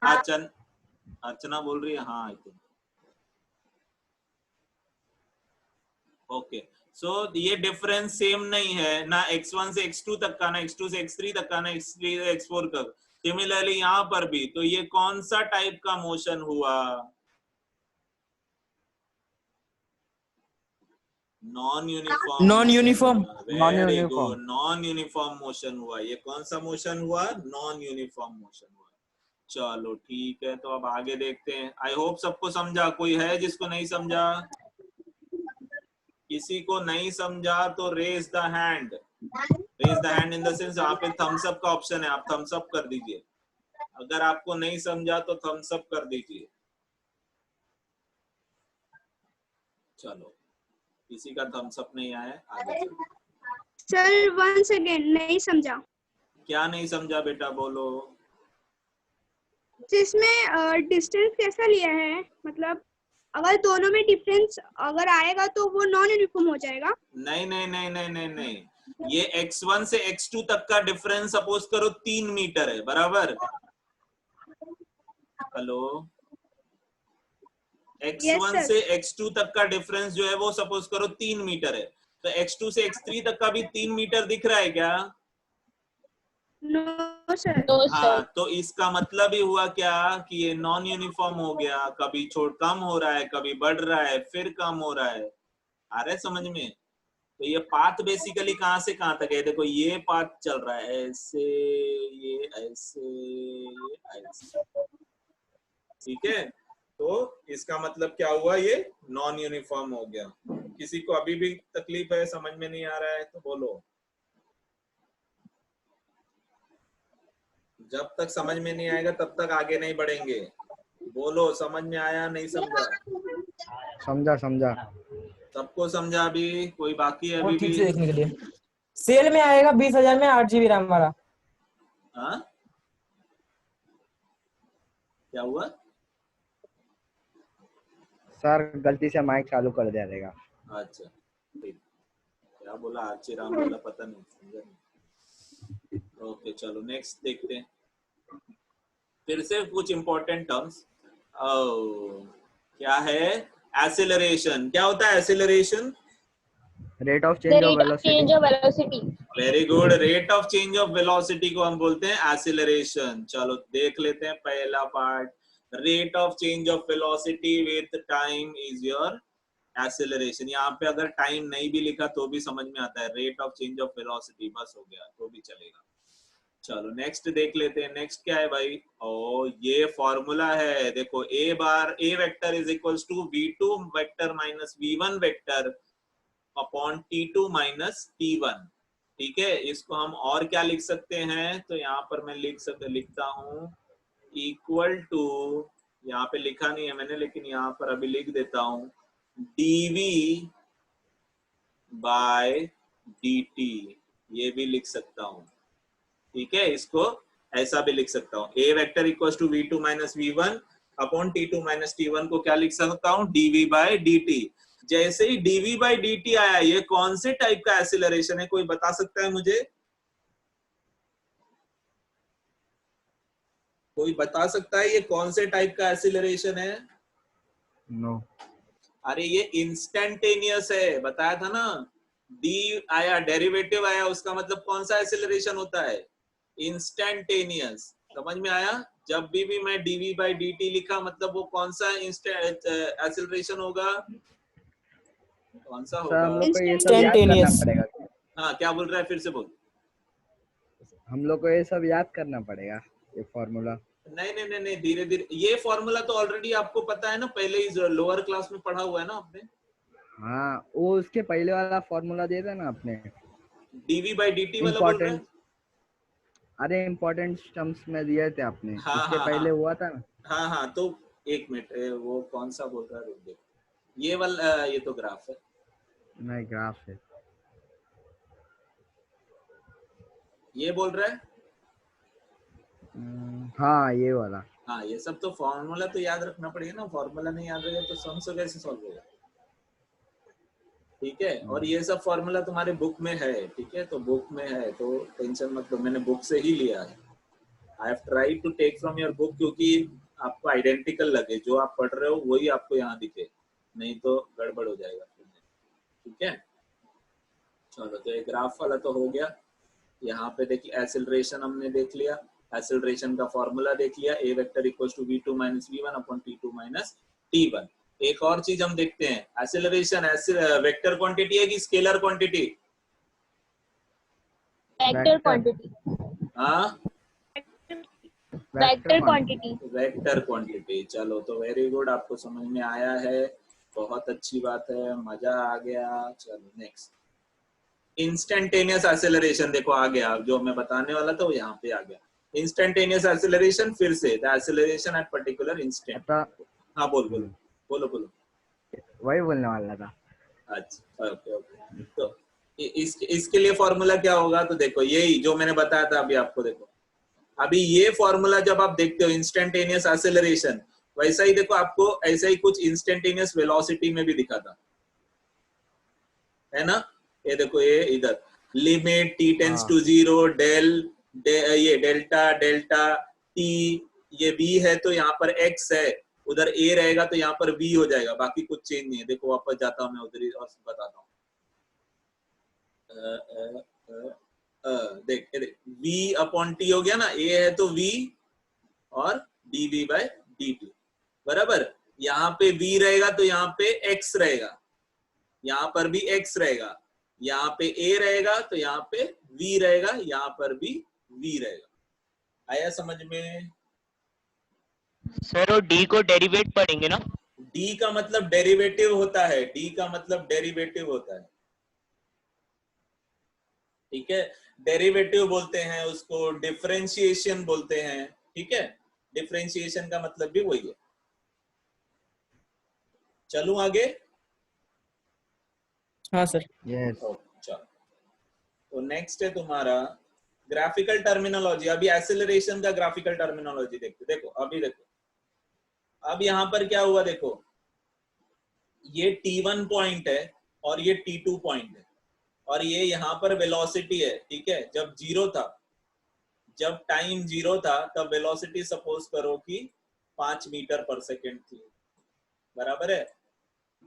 [SPEAKER 1] अर्चना बोल रही है हाँ। I think okay. सो ये डिफरेंस सेम नहीं है, ना x1 से x2 तक का, ना x2 से x3 तक का, ना x3 से x4 तक। सिमिलरली यहाँ पर भी, तो ये कौन सा टाइप का मोशन हुआ? Non uniform. Very good, non uniform motion हुआ। ये कौन सा मोशन हुआ? नॉन यूनिफॉर्म मोशन हुआ। चलो ठीक है, तो अब आगे देखते हैं। आई होप सबको समझा। कोई है जिसको नहीं समझा? किसी को नहीं समझा तो raise the hand. Raise the hand in the sense यहाँ पे थम्स अप का ऑप्शन है, आप थम्स अप कर दीजिए। अगर आपको नहीं समझा तो थम्स अप कर दीजिए। चलो, किसी का थम्स अप नहीं आया, आगे चलो।
[SPEAKER 6] सर वंस अगेन नहीं समझा।
[SPEAKER 1] क्या नहीं समझा बेटा, बोलो।
[SPEAKER 6] जिसमें डिस्टेंस कैसा लिया है, मतलब अगर दोनों में डिफरेंस अगर आएगा तो वो नॉन यूनिफॉर्म हो जाएगा?
[SPEAKER 1] नहीं। ये x1 से x2 तक का डिफरेंस सपोज करो 3 मीटर है, बराबर? हेलो, x1
[SPEAKER 6] Yes,
[SPEAKER 1] से x2 तक का डिफरेंस जो है वो सपोज करो 3 मीटर है। तो x2 से x3 तक का भी 3 मीटर दिख रहा है क्या?
[SPEAKER 6] No sir.
[SPEAKER 2] No,
[SPEAKER 1] हाँ,
[SPEAKER 2] sir.
[SPEAKER 1] तो इसका मतलब ही हुआ क्या कि ये नॉन यूनिफॉर्म हो गया। कभी कम हो रहा है, कभी बढ़ रहा है, फिर कम हो रहा है। आ रहा है समझ में? तो ये पाथ बेसिकली कहाँ से कहाँ तक है? देखो ये पाथ चल रहा है ऐसे, ये ऐसे, ये ऐसे, ठीक है। तो इसका मतलब क्या हुआ, ये नॉन यूनिफॉर्म हो गया। किसी को अभी भी तकलीफ है, समझ में नहीं आ रहा है तो बोलो। जब तक समझ में नहीं आएगा तब तक आगे नहीं बढ़ेंगे। बोलो, समझ में आया, नहीं समझा?
[SPEAKER 4] समझा।
[SPEAKER 1] सबको समझा? अभी कोई बाकी है? अभी
[SPEAKER 5] ठीक
[SPEAKER 1] भी
[SPEAKER 5] से देखने के लिए। सेल में आएगा 20,000 में 8 GB रैम वाला।
[SPEAKER 1] हाँ, क्या हुआ?
[SPEAKER 4] सर गलती से माइक चालू कर दिया रहेगा।
[SPEAKER 1] अच्छा ठीक। क्या बोला आरची राम बोला, पता नहीं, समझा नहीं। ओके चलो नेक्स्ट देखते हैं। फिर से कुछ इंपॉर्टेंट टर्म्स। क्या है एसिलरेशन? क्या होता है acceleration?
[SPEAKER 4] Rate of
[SPEAKER 2] The
[SPEAKER 4] change of
[SPEAKER 2] rate of change
[SPEAKER 4] velocity.
[SPEAKER 2] of velocity.
[SPEAKER 1] Very good. Rate of change of velocity को हम बोलते हैं एक्सीलरेशन। चलो देख लेते हैं पहला part. Rate of change of velocity with time is your acceleration. यहाँ पे अगर टाइम नहीं भी लिखा तो भी समझ में आता है, rate of change of velocity बस हो गया तो भी चलेगा। चलो नेक्स्ट देख लेते हैं। नेक्स्ट क्या है भाई? ओ ये फॉर्मूला है, देखो a bar a vector is equals to v2 vector minus v1 vector upon t2 minus t1। ठीक है, इसको हम और क्या लिख सकते हैं? तो यहाँ पर मैं लिखता हूँ इक्वल टू, यहाँ पे लिखा नहीं है मैंने लेकिन यहाँ पर अभी लिख देता हूँ, dv बाय dt। ये भी लिख सकता हूँ। ठीक है, इसको ऐसा भी लिख सकता हूँ, a vector equals to v2 minus v1 upon t2 minus t1 को क्या लिख सकता हूँ? dv by dt। जैसे ही dv बाय dt आया, ये कौन से टाइप का एक्सीलरेशन है? कोई बता सकता है मुझे? कोई बता सकता है ये कौन से टाइप का एक्सीलरेशन है?
[SPEAKER 4] नो।
[SPEAKER 1] अरे ये इंस्टेंटेनियस है, बताया था ना। d आया, डेरिवेटिव आया, उसका मतलब कौन सा एक्सीलरेशन होता है? इंस्टेंटेनियस। समझ में आया? जब भी मैं dv बाय dt लिखा मतलब वो कौन सा एक्सीलरेशन होगा? कौन सा
[SPEAKER 4] सर हम
[SPEAKER 1] होगा?
[SPEAKER 4] लोग को ये सब याद करना
[SPEAKER 5] Instantaneous.
[SPEAKER 4] पड़ेगा।
[SPEAKER 1] हाँ, क्या बोल रहा है? फिर से बोल।
[SPEAKER 4] हम लोग को ये सब याद करना पड़ेगा, ये फॉर्मूला।
[SPEAKER 1] नहीं नहीं नहीं नहीं, धीरे धीरे। ये फॉर्मूला तो ऑलरेडी आपको पता है ना, पहले ही लोअर क्लास में पढ़ा हुआ है ना आपने।
[SPEAKER 4] हाँ, वो उसके पहले वाला फॉर्मूला दे देना आपने।
[SPEAKER 1] dv बाय dt वाला बोल रहे हैं?
[SPEAKER 4] इम्पोर्टेंट, अरे इम्पोर्टेंट टर्म्स में दिए थे आपने,
[SPEAKER 1] हाँ,
[SPEAKER 4] इसके
[SPEAKER 1] हाँ,
[SPEAKER 4] पहले
[SPEAKER 1] हाँ।
[SPEAKER 4] हुआ था ना।
[SPEAKER 1] हाँ हाँ, तो एक मिनट, वो कौन सा बोल रहा है? रुक देखो, ये वाला, ये तो ग्राफ है।
[SPEAKER 4] नहीं, ग्राफ है।
[SPEAKER 1] ये बोल रहा है?
[SPEAKER 4] हाँ, ये वाला।
[SPEAKER 1] हाँ, ये सब तो फॉर्मूला तो याद रखना पड़ेगा ना। फॉर्मूला नहीं याद रहेगा तो सम से कैसे सॉल्व होगा? ठीक है, और ये सब फॉर्मूला तुम्हारे बुक में है। ठीक है, तो बुक में है तो टेंशन मत लो, मैंने बुक से ही लिया है। I have tried to take from your book, क्योंकि आपको आइडेंटिकल लगे, जो आप पढ़ रहे हो वही आपको यहाँ दिखे, नहीं तो गड़बड़ हो जाएगा। ठीक है, चलो तो ये ग्राफ वाला तो हो गया। यहाँ पे देखिए एक्सेलरेशन हमने देख लिया, एक्सेलरेशन का फॉर्मूला देख लिया, a vector equals to v2 minus v1 upon t2 minus t1। एक और चीज हम देखते हैं, एक्सेलरेशन वेक्टर क्वांटिटी है कि स्केलर क्वांटिटी?
[SPEAKER 2] Vector quantity.
[SPEAKER 1] हाँ,
[SPEAKER 2] Vector quantity.
[SPEAKER 1] Vector quantity. चलो तो वेरी गुड, आपको समझ में आया है, बहुत अच्छी बात है, मजा आ गया। चलो नेक्स्ट, इंस्टेंटेनियस एक्सेलरेशन देखो आ गया, जो मैं बताने वाला था वो यहाँ पे आ गया। इंस्टेंटेनियस एक्सेलरेशन, फिर से the acceleration at particular instant. हाँ बोल बोलो बोलो बोलो।
[SPEAKER 4] वही बोलने वाला था।
[SPEAKER 1] अच्छा, ओके ओके। तो इसके लिए फॉर्मूला क्या होगा? तो देखो यही जो मैंने बताया था अभी आपको, देखो अभी ये फॉर्मूला जब आप देखते हो इंस्टेंटेनियस एक्सेलरेशन, वैसा ही देखो आपको ऐसा ही कुछ इंस्टेंटेनियस वेलोसिटी में भी दिखा था, है ना? ये देखो, ये इधर लिमिट t टेंड्स टू 0 ये डेल्टा डेल्टा t, ये v है तो यहाँ पर x है, उधर a रहेगा तो यहाँ पर v हो जाएगा, बाकी कुछ चेंज नहीं है। देखो वापस जाता हूँ मैं उधर ही और बताता हूँ। देख v अपॉन t हो गया ना, a है तो v और dv बाय dt बराबर। यहाँ पे v रहेगा तो यहाँ पे x रहेगा, यहाँ पर भी x रहेगा, यहाँ पे a रहेगा तो यहाँ पे v रहेगा, यहाँ पर भी v रहेगा। आया समझ में?
[SPEAKER 3] सर वो d को डेरिवेट पढ़ेंगे ना?
[SPEAKER 1] d का मतलब डेरिवेटिव होता है, d का मतलब डेरिवेटिव होता है। ठीक है, डेरिवेटिव बोलते हैं उसको, डिफरेंशिएशन बोलते हैं। ठीक है, डिफरेंशिएशन का मतलब भी वही है। चलूं आगे?
[SPEAKER 5] हाँ सर।
[SPEAKER 4] यस।
[SPEAKER 1] चलो, तो नेक्स्ट है तुम्हारा ग्राफिकल टर्मिनोलॉजी। अभी एक्सेलरेशन का ग्राफिकल टर्मिनोलॉजी देखो। देखो अभी देखो, अब यहाँ पर क्या हुआ देखो, ये t1 पॉइंट है और ये t2 पॉइंट है, और ये यहाँ पर वेलोसिटी है। ठीक है, जब जीरो था, जब टाइम जीरो था तब वेलोसिटी सपोज करो कि 5 मीटर पर सेकेंड थी, बराबर है।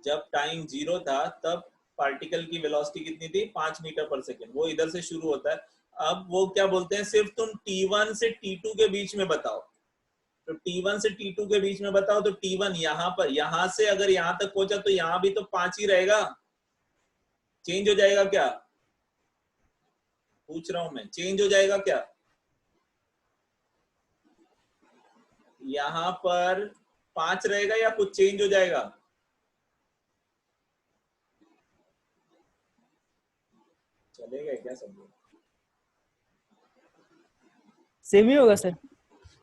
[SPEAKER 1] जब टाइम जीरो था तब पार्टिकल की वेलोसिटी कितनी थी 5 मीटर पर सेकेंड, वो इधर से शुरू होता है। अब वो क्या बोलते हैं, सिर्फ तुम T1 से T2 के बीच में बताओ, तो T1 से T2 के बीच में बताओ, तो T1 यहाँ पर, यहाँ से अगर यहाँ तक पहुंचा तो यहाँ भी तो 5 ही रहेगा, चेंज हो जाएगा क्या, पूछ रहा हूं मैं, चेंज हो जाएगा क्या, यहाँ पर 5 रहेगा या कुछ चेंज हो जाएगा? चलेगा क्या सब लोग?
[SPEAKER 5] सेम ही होगा सर।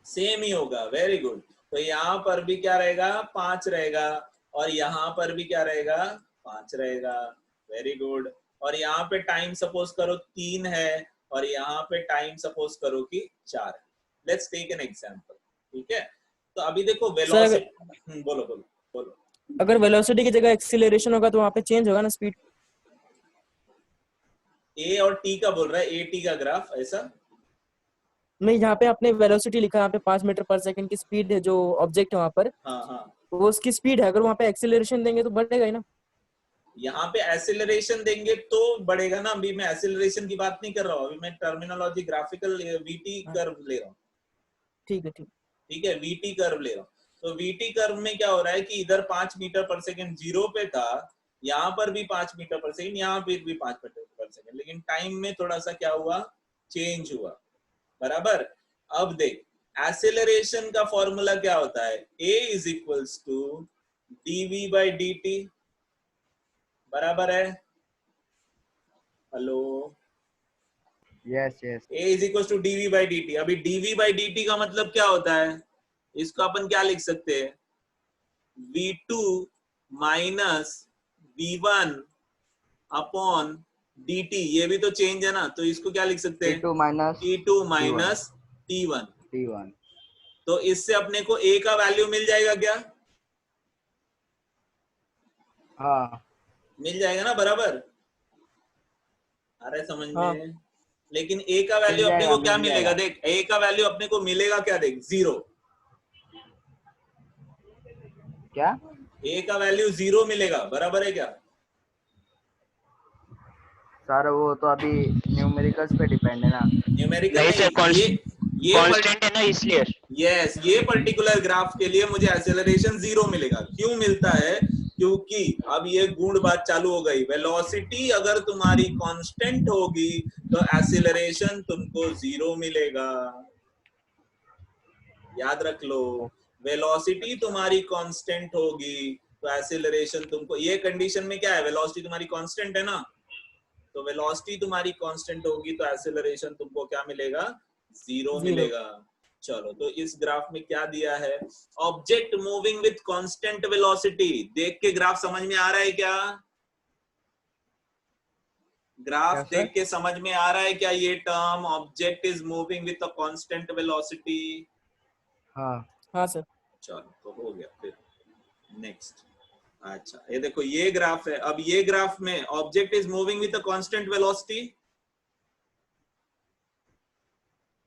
[SPEAKER 1] सेम ही होगा, वेरी गुड। तो यहाँ पर भी क्या रहेगा, 5 रहेगा, और यहाँ पर भी क्या रहेगा, 5 रहेगा, वेरी गुड। और यहाँ पे टाइम सपोज करो 3 है, और यहाँ पे टाइम सपोज करो कि 4 है। लेट्स टेक एन एग्जांपल, ठीक है। तो अभी देखो वेलोसिटी, बोलो बोलो बोलो।
[SPEAKER 5] अगर वेलोसिटी की जगह एक्सीलरेशन होगा तो वहाँ पे चेंज होगा ना स्पीड।
[SPEAKER 1] ए और टी का बोल रहा है, ए टी का ग्राफ ऐसा
[SPEAKER 5] नहीं, यहाँ पे आपने वेलोसिटी लिखा है, यहाँ पे 5 मीटर पर सेकंड की स्पीड है जो ऑब्जेक्ट है वहाँ पर,
[SPEAKER 1] हाँ हाँ,
[SPEAKER 5] वो उसकी स्पीड है। अगर वहाँ पे एक्सीलरेशन देंगे तो बढ़ेगा ही ना।
[SPEAKER 1] यहाँ पे एक्सेलरेशन देंगे तो बढ़ेगा ना। अभी मैं एक्सेलरेशन की बात नहीं कर रहा हूँ, अभी मैं टर्मिनोलॉजी ग्राफिकल वीटी कर्व ले रहा हूँ,
[SPEAKER 5] ठीक है ठीक।
[SPEAKER 1] ठीक है, वीटी कर्व ले रहा हूँ। तो वीटी कर्व में क्या हो रहा है कि इधर 5 मीटर पर सेकंड जीरो पे था, यहाँ पर भी 5 मीटर पर सेकंड, यहाँ पे भी 5 मीटर पर सेकंड, लेकिन टाइम में थोड़ा सा क्या हुआ, चेंज हुआ, बराबर। अब देख, एक्सेलरेशन का फॉर्मूला क्या होता है, a is equals to dv by dt, बराबर है, hello,
[SPEAKER 4] yes yes.
[SPEAKER 1] a is equals to dv by dt। अभी dv बाई dt का मतलब क्या होता है, इसको अपन क्या लिख सकते हैं, v2 minus v1 upon dt, ये भी तो चेंज है ना, तो इसको क्या लिख सकते हैं,
[SPEAKER 4] T2 minus
[SPEAKER 1] T2 minus T1।
[SPEAKER 4] T1।
[SPEAKER 1] तो इससे अपने को a का वैल्यू मिल जाएगा क्या,
[SPEAKER 4] हाँ
[SPEAKER 1] मिल जाएगा ना, बराबर, अरे समझ
[SPEAKER 5] हाँ।
[SPEAKER 1] में। लेकिन a का वैल्यू अपने को क्या मिलेगा, देख a का वैल्यू अपने को मिलेगा क्या, देख 0,
[SPEAKER 4] क्या,
[SPEAKER 1] a का वैल्यू 0 मिलेगा, बराबर है क्या?
[SPEAKER 4] सर वो तो अभी न्यूमेरिकल्स पे डिपेंड है ना।
[SPEAKER 1] न्यूमेरिकल
[SPEAKER 3] नहीं सर,
[SPEAKER 1] ये
[SPEAKER 3] कांस्टेंट है ना इसलिए।
[SPEAKER 1] यस, ये पर्टिकुलर ग्राफ के लिए मुझे एक्सेलरेशन 0 मिलेगा। क्यों मिलता है, क्योंकि अब ये गुण बात चालू हो गई, वेलोसिटी अगर तुम्हारी कांस्टेंट होगी तो एक्सेलरेशन तुमको 0 मिलेगा, याद रख लो। वेलोसिटी तुम्हारी कांस्टेंट होगी तो एक्सेलरेशन तुमको, ये कंडीशन में क्या है, वेलोसिटी तुम्हारी कांस्टेंट है ना, तो वेलोसिटी तुम्हारी कांस्टेंट होगी तो एक्सेलरेशन तुमको क्या मिलेगा, 0 मिलेगा। चलो, तो इस ग्राफ में क्या दिया है, object moving with constant velocity. देख के ग्राफ समझ में आ रहा है क्या, ग्राफ देख के समझ में आ रहा है क्या, ये term object is moving with a constant velocity.
[SPEAKER 4] हाँ
[SPEAKER 5] हाँ सर।
[SPEAKER 1] चलो, तो हो गया। फिर नेक्स्ट, अच्छा ये देखो, ये ग्राफ है। अब ये ग्राफ में object is moving with a constant velocity,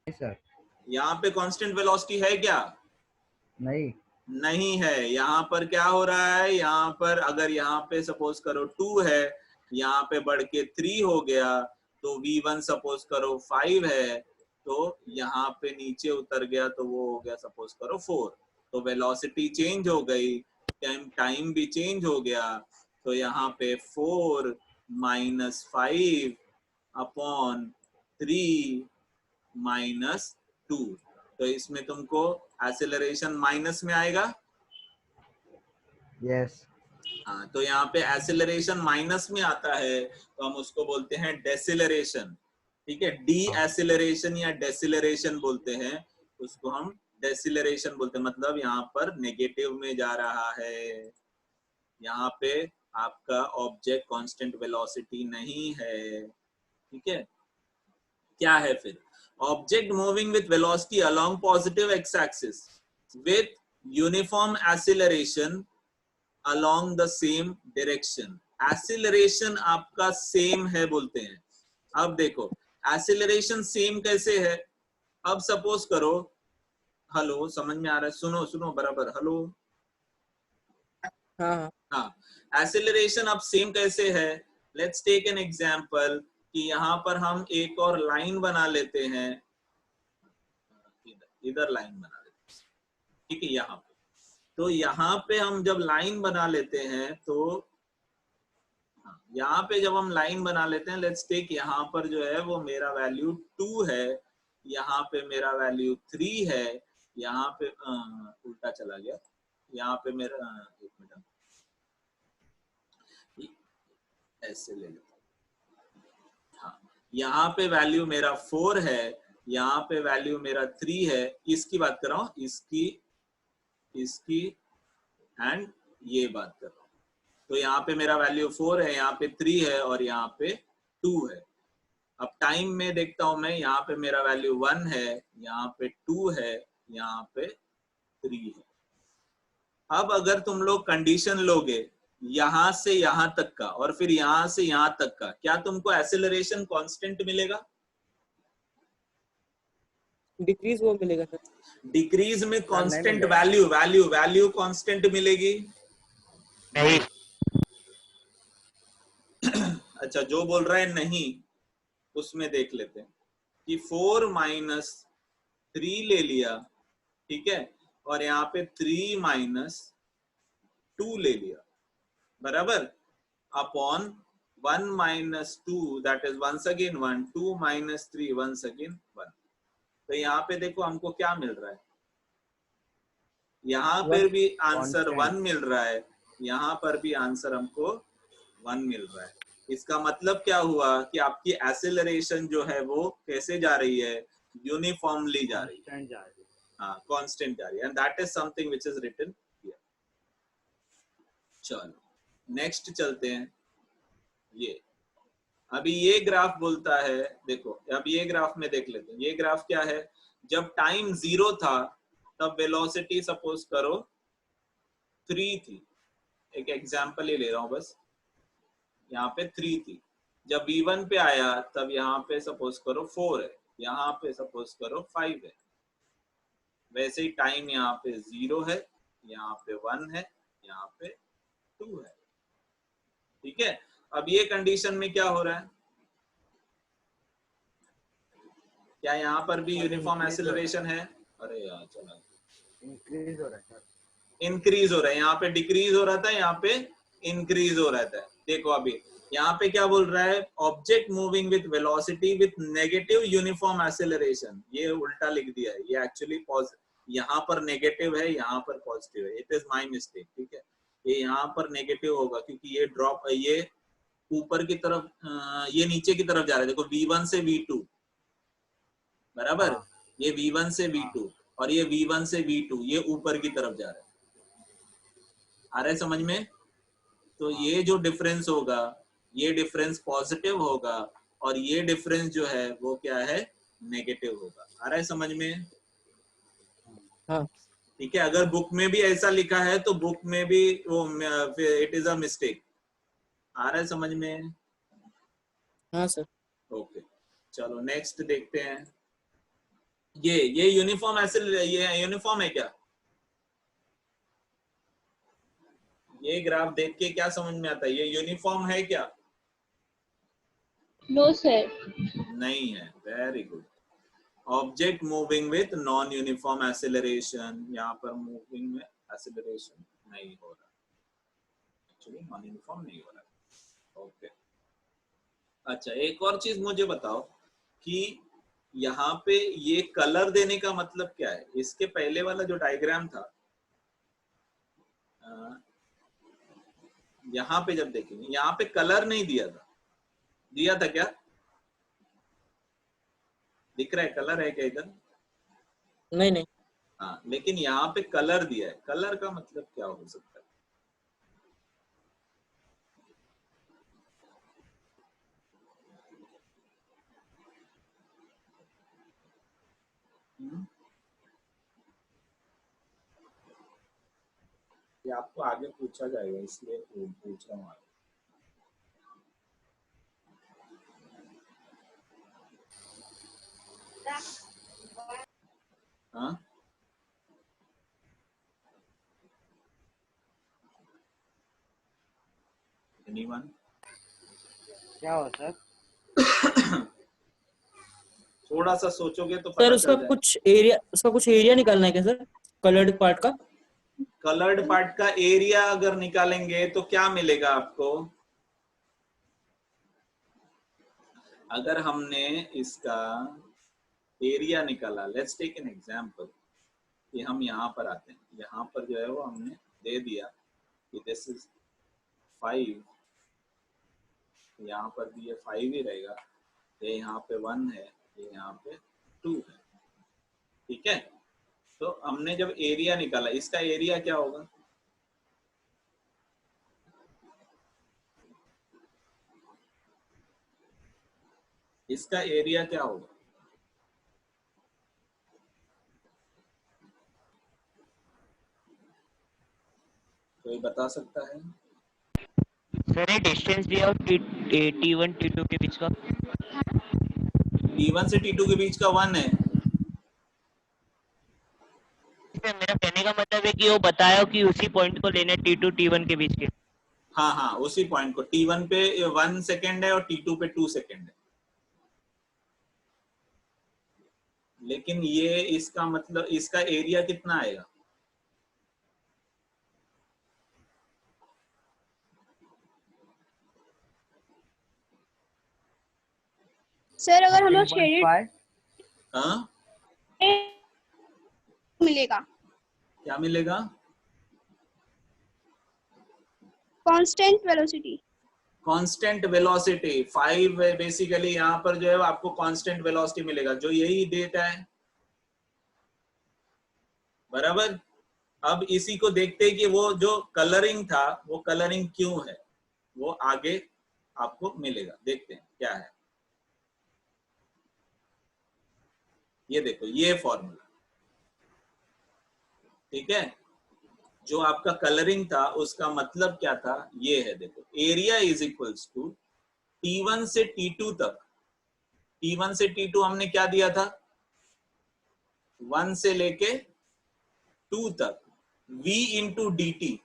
[SPEAKER 4] sir
[SPEAKER 1] यहाँ पे कांस्टेंट वेलोसिटी है क्या,
[SPEAKER 4] नहीं
[SPEAKER 1] नहीं है। यहाँ पर क्या हो रहा है, यहाँ पर अगर यहाँ पे सपोज करो 2 है, यहाँ पे बढ़ के 3 हो गया, तो v1 सपोज करो 5 है, तो यहाँ पे नीचे उतर गया तो वो हो गया सपोज करो 4। तो वेलोसिटी चेंज हो गई, टाइम भी चेंज हो गया, तो यहाँ पे 4 माइनस 5 अपॉन 3 माइनस 2, तो इसमें तुमको एक्सेलरेशन माइनस में आएगा।
[SPEAKER 4] यस।
[SPEAKER 1] हाँ, तो यहाँ पे एक्सेलरेशन माइनस में आता है तो हम उसको बोलते हैं डेसिलरेशन, ठीक है, डी एक्सेलरेशन या डेसिलरेशन बोलते हैं उसको, हम डेसिलरेशन बोलते हैं। मतलब यहाँ पर नेगेटिव में जा रहा है, यहाँ पे आपका ऑब्जेक्ट कांस्टेंट वेलोसिटी नहीं है, ठीक है। क्या है फिर, object moving with velocity along positive x axis with uniform acceleration along the same direction. Acceleration आपका सेम है बोलते हैं। अब देखो एक्सेलरेशन सेम कैसे है, अब सपोज करो, हेलो समझ में आ रहा है, सुनो सुनो बराबर, हेलो,
[SPEAKER 5] हाँ हाँ।
[SPEAKER 1] हाँ, एक्सेलरेशन अब सेम कैसे है, लेट्स टेक एन एग्जांपल कि यहाँ पर हम एक और लाइन बना लेते हैं, इधर लाइन बना लेते हैं, ठीक है। यहाँ पे तो यहाँ पे हम जब लाइन बना लेते हैं तो यहाँ पे जब हम लाइन बना लेते हैं, लेट्स टेक यहाँ पर जो है वो मेरा वैल्यू 2 है, यहाँ पे मेरा वैल्यू 3 है, यहाँ पे उल्टा चला गया, यहाँ पे मेरा एक मिनट ऐसे ले लेता हूँ। हाँ, यहाँ पे वैल्यू मेरा 4 है, यहाँ पे वैल्यू मेरा 3 है, इसकी बात कर रहा हूँ, इसकी एंड ये बात कर रहा हूँ। तो यहाँ पे मेरा वैल्यू 4 है, यहाँ पे 3 है और यहाँ पे 2 है। अब टाइम में देखता हूं मैं, यहाँ पे मेरा वैल्यू 1 है, यहाँ पे 2 है, यहाँ पे 3 है। अब अगर तुम लोग कंडीशन लोगे यहां से यहां तक का और फिर यहां से यहां तक का, क्या तुमको एक्सेलरेशन कांस्टेंट मिलेगा?
[SPEAKER 5] डिक्रीज वो मिलेगा सर।
[SPEAKER 1] डिक्रीज में कांस्टेंट
[SPEAKER 4] मिलेगा।
[SPEAKER 1] वैल्यू कांस्टेंट मिलेगी।
[SPEAKER 3] नहीं।
[SPEAKER 1] अच्छा, जो बोल रहा है नहीं, उसमें देख लेते हैं कि 4 माइनस 3 ले लिया, ठीक है, और यहाँ पे 3 माइनस 2 ले लिया, बराबर, upon 1 minus 2 that is once again 1, 2 minus 3 once again 1। तो यहाँ पे देखो हमको क्या मिल रहा है, यहाँ पर भी आंसर 1 मिल रहा है, यहाँ पर भी आंसर हमको 1 मिल रहा है। इसका मतलब क्या हुआ कि आपकी एक्सेलरेशन जो है वो कैसे जा रही है, यूनिफॉर्मली जा रही है, हाँ, कांस्टेंट जा रही है, and that is something which is written here. चलो नेक्स्ट चलते हैं। ये अभी ये ग्राफ बोलता है, देखो अब ये ग्राफ में देख लेते हैं। ये ग्राफ क्या है, जब टाइम 0 था तब वेलोसिटी सपोज करो 3 थी, एक एग्जांपल ही ले रहा हूं बस, यहाँ पे 3 थी। जब v1 पे आया तब यहाँ पे सपोज करो 4 है, यहाँ पे सपोज करो 5 है। वैसे ही टाइम यहाँ पे 0 है, यहाँ पे 1 है, यहाँ पे 2 है, ठीक है। अब ये कंडीशन में क्या हो रहा है, क्या यहाँ पर भी यूनिफॉर्म एक्सेलरेशन है? अरे यार चला,
[SPEAKER 4] इंक्रीज हो रहा है सर,
[SPEAKER 1] इंक्रीज हो रहा है, यहाँ पे डिक्रीज हो रहा था, यहाँ पे इंक्रीज हो रहा था। देखो अभी यहाँ पे क्या बोल रहा है, object moving with velocity with negative uniform acceleration, ये उल्टा लिख दिया है, ये एक्चुअली यहाँ पर नेगेटिव है, यहाँ पर पॉजिटिव है, इट इज माय मिस्टेक, ठीक है। ये यहाँ पर नेगेटिव होगा क्योंकि ये ड्रॉप, ये ऊपर की तरफ, ये नीचे की तरफ जा रहा है। देखो v1 से v2, बराबर, ये v1 से v2 और ये v1 से v2, ये ऊपर की तरफ जा रहा है, आ रहा है समझ में? तो ये जो डिफरेंस होगा, ये डिफरेंस पॉजिटिव होगा और ये डिफरेंस जो है वो क्या है, नेगेटिव होगा। आ रहा है समझ में?
[SPEAKER 5] हाँ।
[SPEAKER 1] ठीक है, अगर बुक में भी ऐसा लिखा है तो बुक में भी वो इट इज अ मिस्टेक। आ रहा है समझ में?
[SPEAKER 5] हाँ सर।
[SPEAKER 1] ओके, चलो नेक्स्ट देखते हैं। ये यूनिफॉर्म ये यूनिफॉर्म है क्या? ये ग्राफ देख के क्या समझ में आता है, ये यूनिफॉर्म है क्या?
[SPEAKER 2] No, sir.
[SPEAKER 1] नहीं है, very good. Object moving with non uniform acceleration, यहाँ पर मूविंग में एक्सेलरेशन नहीं हो रहा, एक्चुअली नॉन यूनिफॉर्म नहीं हो रहा। ओके, अच्छा एक और चीज मुझे बताओ कि यहाँ पे ये कलर देने का मतलब क्या है? इसके पहले वाला जो डायग्राम था, यहाँ पे जब देखेंगे, यहाँ पे कलर नहीं दिया था, दिया था क्या? दिख रहा है कलर है क्या इधर?
[SPEAKER 5] नहीं नहीं।
[SPEAKER 1] हाँ, लेकिन यहाँ पे कलर दिया है। कलर का मतलब क्या हो सकता है? ये आपको आगे पूछा जाएगा, इसलिए पूछ रहा हूँ। हाँ, एनीवन?
[SPEAKER 4] क्या हो सर?
[SPEAKER 1] थोड़ा सा सोचोगे तो
[SPEAKER 5] सर
[SPEAKER 1] पता
[SPEAKER 5] उसका
[SPEAKER 1] चल जाए।
[SPEAKER 5] कुछ एरिया निकालना है क्या सर, कलर्ड पार्ट का?
[SPEAKER 1] कलर्ड पार्ट का एरिया अगर निकालेंगे तो क्या मिलेगा आपको? अगर हमने इसका एरिया निकाला, लेट्स टेक एन एग्जांपल कि हम यहाँ पर आते हैं, यहाँ पर जो है वो हमने दे दिया कि दिस इज 5, यहाँ पर भी ये 5 ही रहेगा, ये यहाँ पे 1 है, ये यहाँ पे 2 है, ठीक है। तो हमने जब एरिया निकाला, इसका एरिया क्या होगा? इसका एरिया क्या होगा? कोई बता सकता है?
[SPEAKER 3] सर ये डिस्टेंस दिया और T1 T2 के बीच का।
[SPEAKER 1] T1 से T2 के बीच का 1 है।
[SPEAKER 3] सर मेरा कहने का मतलब है कि वो बताया कि उसी पॉइंट को लेना है T2 T1 के बीच के।
[SPEAKER 1] हाँ हाँ, उसी पॉइंट को। T1 पे 1 सेकेंड है और T2 पे 2 सेकेंड है। लेकिन ये इसका मतलब इसका एरिया कितना आएगा?
[SPEAKER 6] सर अगर हम लोग शेडेड
[SPEAKER 4] 15.5
[SPEAKER 1] हाँ,
[SPEAKER 6] मिलेगा,
[SPEAKER 1] क्या मिलेगा?
[SPEAKER 6] Constant velocity.
[SPEAKER 1] Constant velocity 5 basically यहाँ पर जो है आपको कांस्टेंट वेलोसिटी मिलेगा, जो यही डेटा है, बराबर। अब इसी को देखते हैं कि वो जो कलरिंग था वो कलरिंग क्यों है, वो आगे आपको मिलेगा। देखते हैं क्या है। ये देखो, ये फॉर्मूला, ठीक है। जो आपका कलरिंग था उसका मतलब क्या था, ये है, देखो, area is equals to T1 से T2 तक। T1 से T2 हमने क्या दिया था? 1 से लेके 2 तक V इंटू dt।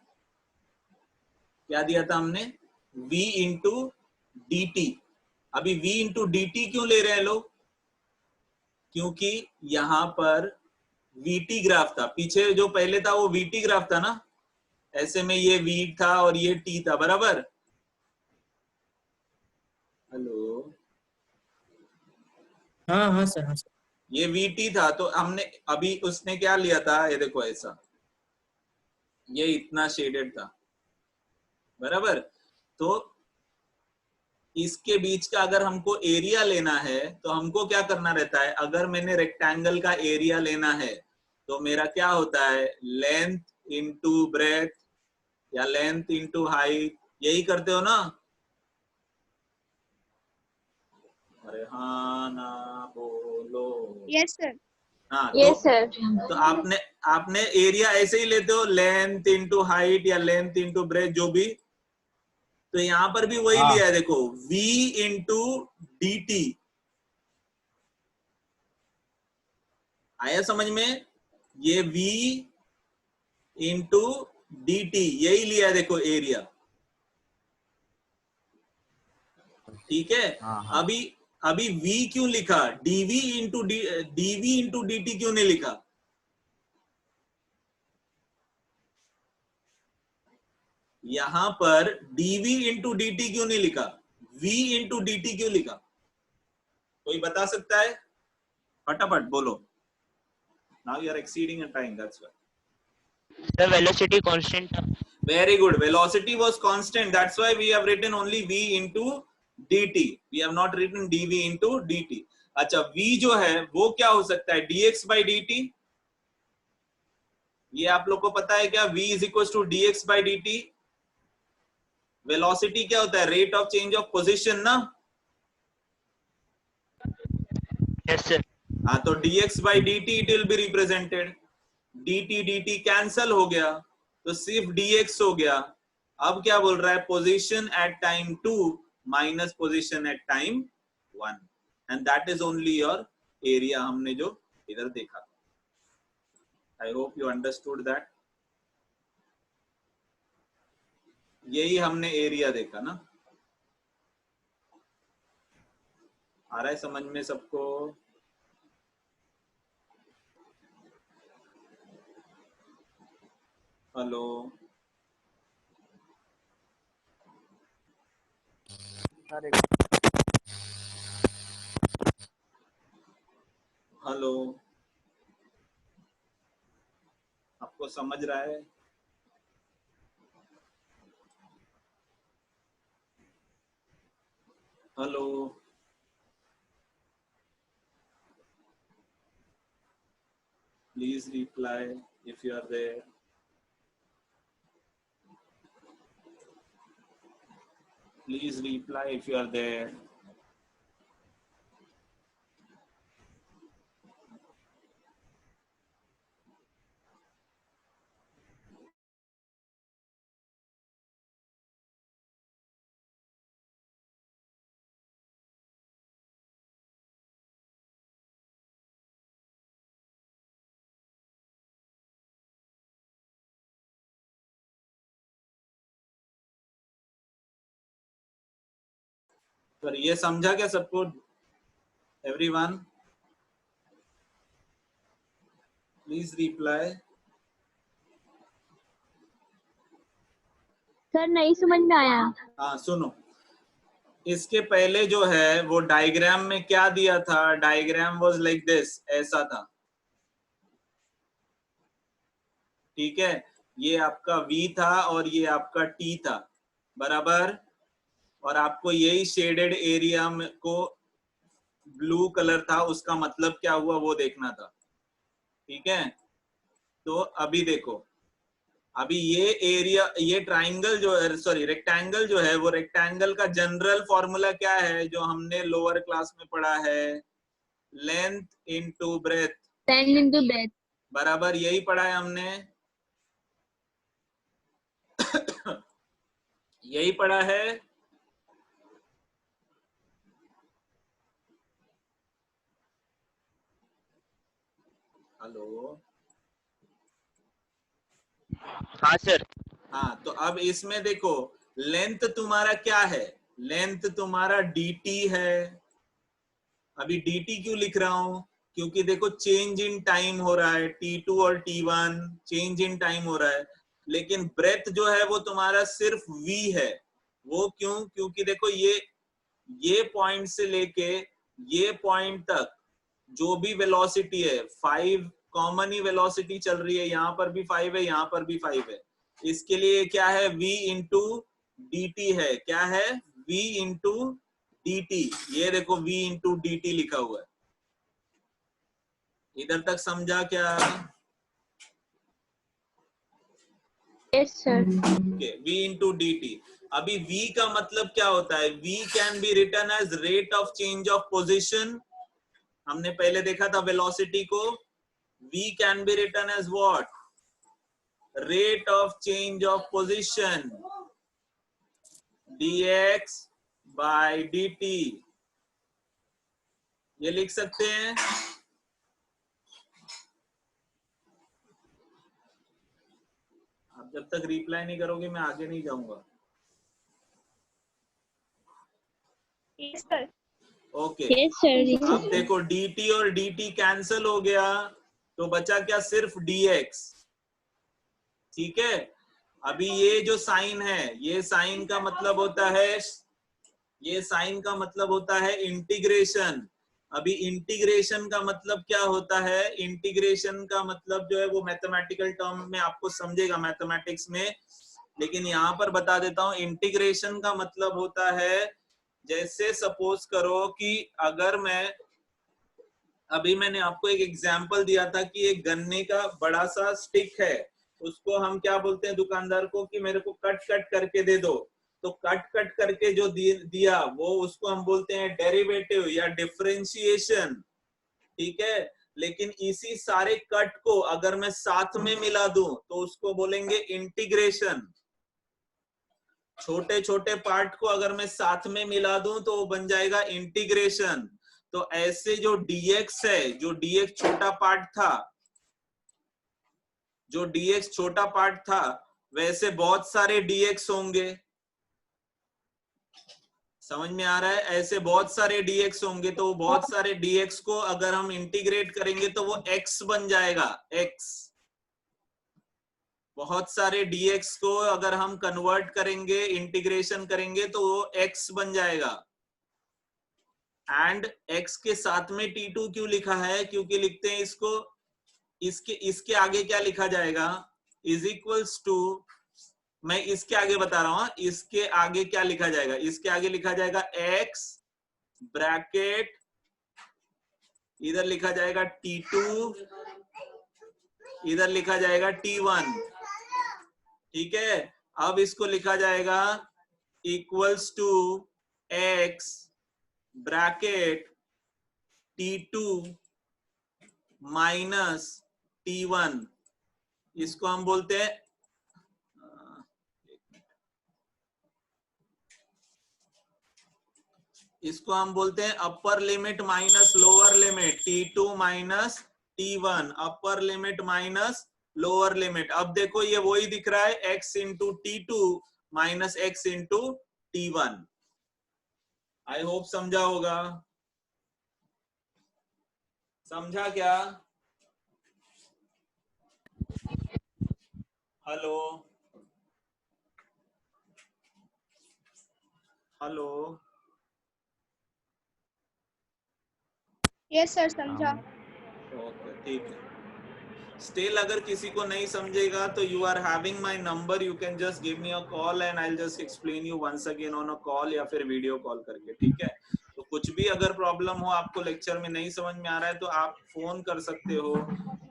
[SPEAKER 1] क्या दिया था हमने? V into dt। अभी V इंटू dt क्यों ले रहे हैं लोग? क्योंकि यहां पर VT ग्राफ था, पीछे जो पहले था वो VT ग्राफ था ना, ऐसे में ये V था और ये T था, बराबर। हेलो,
[SPEAKER 5] हाँ हाँ सर, हाँ सर।
[SPEAKER 1] ये VT था, तो हमने अभी उसने क्या लिया था, ये देखो ऐसा, ये इतना शेडेड था, बराबर। तो इसके बीच का अगर हमको एरिया लेना है तो हमको क्या करना रहता है? अगर मैंने रेक्टेंगल का एरिया लेना है तो मेरा क्या होता है? लेंथ इंटू ब्रेथ या लेंथ इंटू हाइट, यही करते हो ना? अरे हाँ ना बोलो।
[SPEAKER 6] Yes sir.
[SPEAKER 1] हाँ,
[SPEAKER 2] Yes, sir.
[SPEAKER 1] तो आपने आपने एरिया ऐसे ही लेते हो, लेंथ इंटू हाइट या लेंथ इंटू ब्रेथ, जो भी। तो यहां पर भी वही
[SPEAKER 4] हाँ।
[SPEAKER 1] लिया है, देखो, v इंटू डी टी। आया समझ में? ये v इंटू डी टी, यही लिया है, देखो, एरिया, ठीक है।
[SPEAKER 4] हाँ हाँ।
[SPEAKER 1] अभी अभी v क्यों लिखा? dv into dv into D T क्यों नहीं लिखा? यहां पर dv इंटू डी टी क्यों नहीं लिखा? v इंटू डी टी क्यों लिखा? कोई बता सकता है? फटाफट बोलो। Now you are exceeding your time, that's why.
[SPEAKER 3] Sir velocity constant था।
[SPEAKER 1] Very good. Velocity was constant. That's why we have written only v into dt. We have not written dv into dt. अच्छा, v जो है वो क्या हो सकता है? dx by dt. ये आप लोग को पता है क्या? v is equals to dx by dt. Velocity क्या होता है? Rate of change of position ना?
[SPEAKER 3] Yes sir.
[SPEAKER 1] हाँ, तो dx by dt it will be represented. dt dt cancel हो गया तो सिर्फ dx हो गया। अब क्या बोल रहा है? Position at time 2 minus position at time 1, and that is only your area, हमने जो इधर देखा। I hope you understood that. यही हमने एरिया देखा ना। आ रहा है समझ में सबको? हेलो
[SPEAKER 4] सर
[SPEAKER 1] हेलो, आपको समझ रहा है? Hello, please reply if you are there. Please reply if you are there. पर ये समझा क्या सबको? Everyone, please reply.
[SPEAKER 2] सर नहीं समझ में आया।
[SPEAKER 1] हाँ सुनो, इसके पहले जो है वो डायग्राम में क्या दिया था? डायग्राम वाज लाइक दिस, ऐसा था, ठीक है? ये आपका V था और ये आपका T था, बराबर? और आपको यही शेडेड एरिया को ब्लू कलर था, उसका मतलब क्या हुआ वो देखना था, ठीक है? तो अभी देखो, अभी ये एरिया, ये ट्राइंगल जो है, सॉरी रेक्टेंगल जो है, वो रेक्टेंगल का जनरल फॉर्मूला क्या है जो हमने लोअर क्लास में पढ़ा है? Length into breadth,
[SPEAKER 2] 10 into breadth।
[SPEAKER 1] बराबर? यही पढ़ा है हमने, यही पढ़ा है। हेलो,
[SPEAKER 3] हाँ सर।
[SPEAKER 1] हाँ, तो अब इसमें देखो, लेंथ तुम्हारा क्या है? लेंथ तुम्हारा dt है। अभी dt क्यों लिख रहा हूं? क्योंकि देखो चेंज इन टाइम हो रहा है, t2 और t1 चेंज इन टाइम हो रहा है, लेकिन ब्रेथ जो है वो तुम्हारा सिर्फ v है। वो क्यों? क्योंकि देखो ये पॉइंट से लेके ये पॉइंट तक जो भी वेलोसिटी है, 5 कॉमन ही वेलोसिटी चल रही है, यहाँ पर भी 5 है, यहाँ पर भी 5 है। इसके लिए क्या है? v इंटू dt है। क्या है? v into dt। ये देखो v इंटू dt लिखा हुआ है। इधर तक समझा क्या?
[SPEAKER 2] Yes sir.
[SPEAKER 1] Okay, v into dt। अभी v का मतलब क्या होता है? v can be written as rate of change of position. हमने पहले देखा था वेलोसिटी को, v can be written as what? Rate of change of position, dx by dt। ये लिख सकते हैं। आप जब तक रिप्लाई नहीं करोगे मैं आगे नहीं जाऊंगा।
[SPEAKER 6] Yes sir.
[SPEAKER 1] Okay,
[SPEAKER 2] yes sir.
[SPEAKER 1] अब देखो dt और dt कैंसिल हो गया, तो बचा क्या? सिर्फ dx, ठीक है? अभी ये जो साइन है, ये साइन का मतलब होता है, ये साइन का मतलब होता है इंटीग्रेशन। अभी इंटीग्रेशन का मतलब क्या होता है? इंटीग्रेशन का मतलब जो है वो मैथमेटिकल टर्म में आपको समझेगा मैथमेटिक्स में, लेकिन यहाँ पर बता देता हूँ। इंटीग्रेशन का मतलब होता है, जैसे सपोज करो कि अगर मैं, अभी मैंने आपको एक एग्जांपल दिया था कि एक गन्ने का बड़ा सा स्टिक है, उसको हम क्या बोलते हैं दुकानदार को कि मेरे को कट कट करके दे दो। तो कट कट करके जो दिया वो उसको हम बोलते हैं डेरिवेटिव या डिफरेंशिएशन, ठीक है? लेकिन इसी सारे कट को अगर मैं साथ में मिला दूं तो उसको बोलेंगे इंटीग्रेशन। छोटे छोटे पार्ट को अगर मैं साथ में मिला दूं तो वो बन जाएगा इंटीग्रेशन। तो ऐसे जो dx है, जो dx छोटा पार्ट था, जो dx छोटा पार्ट था, वैसे बहुत सारे dx होंगे। समझ में आ रहा है? ऐसे बहुत सारे dx होंगे, तो बहुत सारे dx को अगर हम इंटीग्रेट करेंगे तो वो x बन जाएगा, x। बहुत सारे dx को अगर हम कन्वर्ट करेंगे, इंटीग्रेशन करेंगे तो वो x बन जाएगा। एंड x के साथ में t2 क्यों लिखा है? क्योंकि लिखते हैं इसको, इसके आगे क्या लिखा जाएगा? इज इक्वल्स टू, मैं इसके आगे बता रहा हूं, इसके आगे क्या लिखा जाएगा? इसके आगे लिखा जाएगा x ब्रैकेट, इधर लिखा जाएगा t2, इधर लिखा जाएगा t1। ठीक है, अब इसको लिखा जाएगा equals to x bracket t2 minus t1। इसको हम बोलते हैं, इसको हम बोलते हैं upper limit minus lower limit, t2 minus t1, upper limit minus lower limit. अब देखो ये वही दिख रहा है, x into t2 minus x into t1। I hope समझा होगा। समझा क्या? हेलो हेलो,
[SPEAKER 6] यस सर, समझा।
[SPEAKER 1] ओके ठीक है। स्टिल अगर किसी को नहीं समझेगा तो you are having my number, you can just give me a call and I will just explain you once again on a call या फिर वीडियो कॉल करके। ठीक है, तो कुछ भी अगर प्रॉब्लम हो, आपको लेक्चर में नहीं समझ में आ रहा है तो आप फोन कर सकते हो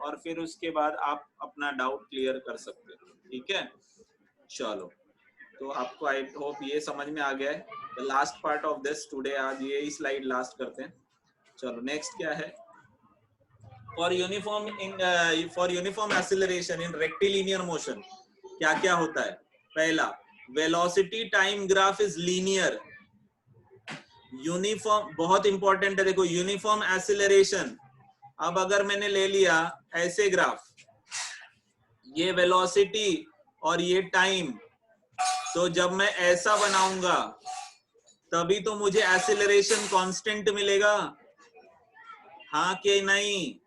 [SPEAKER 1] और फिर उसके बाद आप अपना डाउट क्लियर कर सकते हो। ठीक है, चलो, तो आपको आई होप ये समझ में आ गया है। The last part of this today, आज ये स्लाइड लास्ट करते हैं। चलो नेक्स्ट क्या है? For uniform acceleration in rectilinear motion क्या क्या होता है? पहला, velocity time graph is linear। Uniform बहुत इंपॉर्टेंट है, देखो यूनिफॉर्म एक्सीलरेशन। अब अगर मैंने ले लिया ऐसे ग्राफ, ये वेलोसिटी और ये टाइम, तो जब मैं ऐसा बनाऊंगा तभी तो मुझे एक्सीलरेशन कांस्टेंट मिलेगा, हाँ कि नहीं?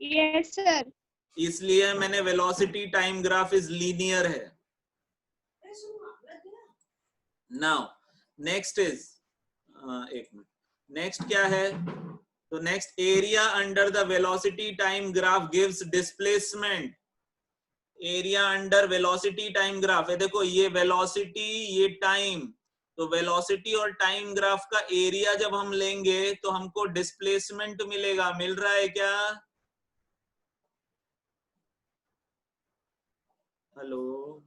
[SPEAKER 6] Yes sir.
[SPEAKER 1] इसलिए मैंने velocity time graph is linear है। नाउ नेक्स्ट इज, एक मिनट, नेक्स्ट क्या है? तो next, area under the velocity time graph gives displacement. Area under velocity time graph है, देखो ये वेलोसिटी, ये टाइम, तो वेलोसिटी और टाइम ग्राफ का एरिया जब हम लेंगे तो हमको डिस्प्लेसमेंट मिलेगा। मिल रहा है क्या? Hello,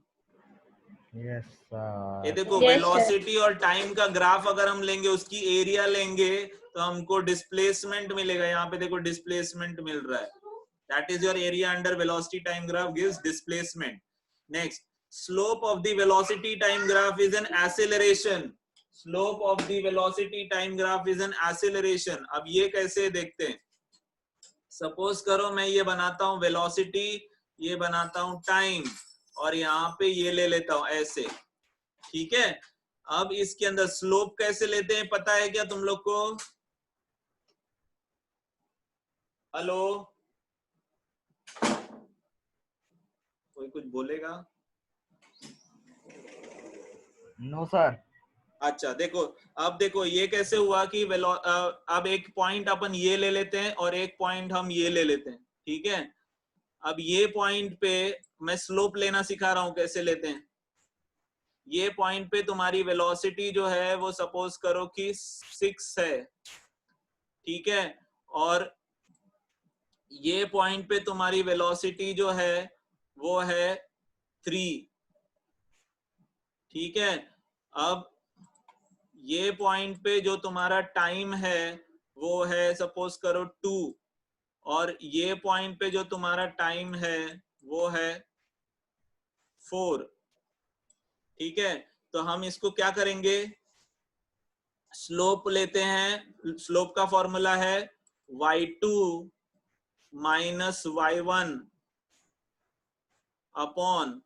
[SPEAKER 4] yes sir.
[SPEAKER 1] ये देखो
[SPEAKER 2] Yes,
[SPEAKER 1] वेलोसिटी और टाइम का ग्राफ अगर हम लेंगे, उसकी एरिया लेंगे तो हमको डिस्प्लेसमेंट मिलेगा। यहाँ पे देखो डिस्प्लेसमेंट मिल रहा है, that is your area under velocity time graph gives displacement. Next, slope of the velocity time graph is an acceleration. Slope of the velocity time graph is an acceleration. अब ये कैसे देखते हैं? सपोज करो मैं ये बनाता हूँ वेलोसिटी, ये बनाता हूँ टाइम, और यहाँ पे ये ले लेता हूं ऐसे। ठीक है, अब इसके अंदर स्लोप कैसे लेते हैं पता है क्या तुम लोग को? हेलो, कोई कुछ बोलेगा?
[SPEAKER 4] No sir.
[SPEAKER 1] अच्छा देखो, अब देखो ये कैसे हुआ कि अब एक पॉइंट अपन ये ले लेते हैं और एक पॉइंट हम ये ले लेते हैं। ठीक है, अब ये पॉइंट पे मैं स्लोप लेना सिखा रहा हूं, कैसे लेते हैं। ये पॉइंट पे तुम्हारी वेलोसिटी जो है वो सपोज करो कि 6 है। ठीक है, और ये पॉइंट पे तुम्हारी वेलोसिटी जो है वो है 3। ठीक है, अब ये पॉइंट पे जो तुम्हारा टाइम है वो है सपोज करो 2, और ये पॉइंट पे जो तुम्हारा टाइम है वो है 4। ठीक है, तो हम इसको क्या करेंगे? स्लोप लेते हैं। स्लोप का फॉर्मूला है y2 minus y1 upon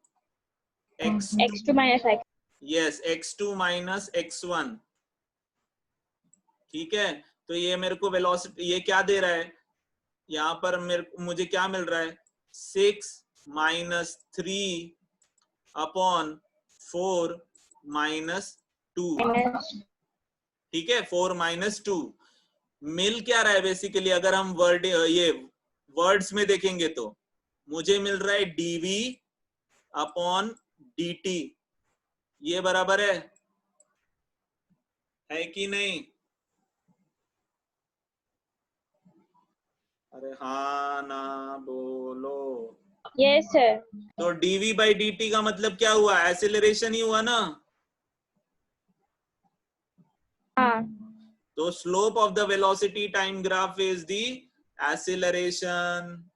[SPEAKER 1] x2
[SPEAKER 2] X2 minus X.
[SPEAKER 1] Yes x2 minus x1, ठीक है। तो ये मेरे को वेलोसिटी, ये क्या दे रहा है यहाँ पर, मुझे क्या मिल रहा है, 6 माइनस 3 अपॉन 4 माइनस 2, ठीक है, 4 माइनस 2। मिल क्या रहा है बेसिकली, अगर हम ये वर्ड्स में देखेंगे तो मुझे मिल रहा है dv अपॉन dt, ये बराबर है कि नहीं? अरे हाँ ना बोलो।
[SPEAKER 2] Yes, sir.
[SPEAKER 1] तो dv बाई dt का मतलब क्या हुआ, एक्सेलरेशन ही हुआ ना।
[SPEAKER 2] हाँ.
[SPEAKER 1] तो slope of the velocity time graph is the acceleration.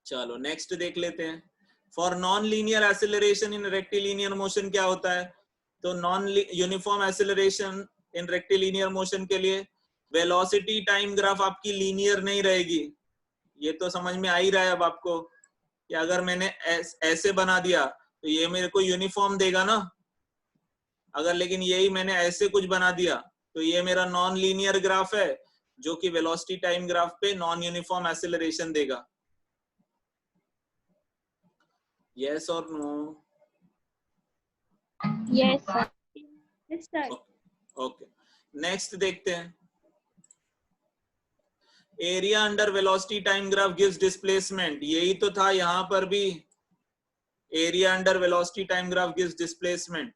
[SPEAKER 1] चलो नेक्स्ट देख लेते हैं। For non linear acceleration in rectilinear motion क्या होता है, तो non uniform acceleration in rectilinear motion के लिए वेलोसिटी टाइम ग्राफ आपकी लीनियर नहीं रहेगी। ये तो समझ में आ ही रहा है अब आपको कि अगर मैंने ऐसे बना दिया तो ये मेरे को यूनिफॉर्म देगा ना, अगर लेकिन यही मैंने ऐसे कुछ बना दिया तो ये मेरा नॉन लीनियर ग्राफ है जो कि वेलोसिटी टाइम ग्राफ पे नॉन यूनिफॉर्म एक्सेलरेशन देगा। Yes or no?
[SPEAKER 2] Yes, sir.
[SPEAKER 6] Yes, sir.
[SPEAKER 1] Okay. Next देखते हैं। Area under velocity time graph gives displacement, यही तो था यहाँ पर भी, area under velocity time graph gives displacement.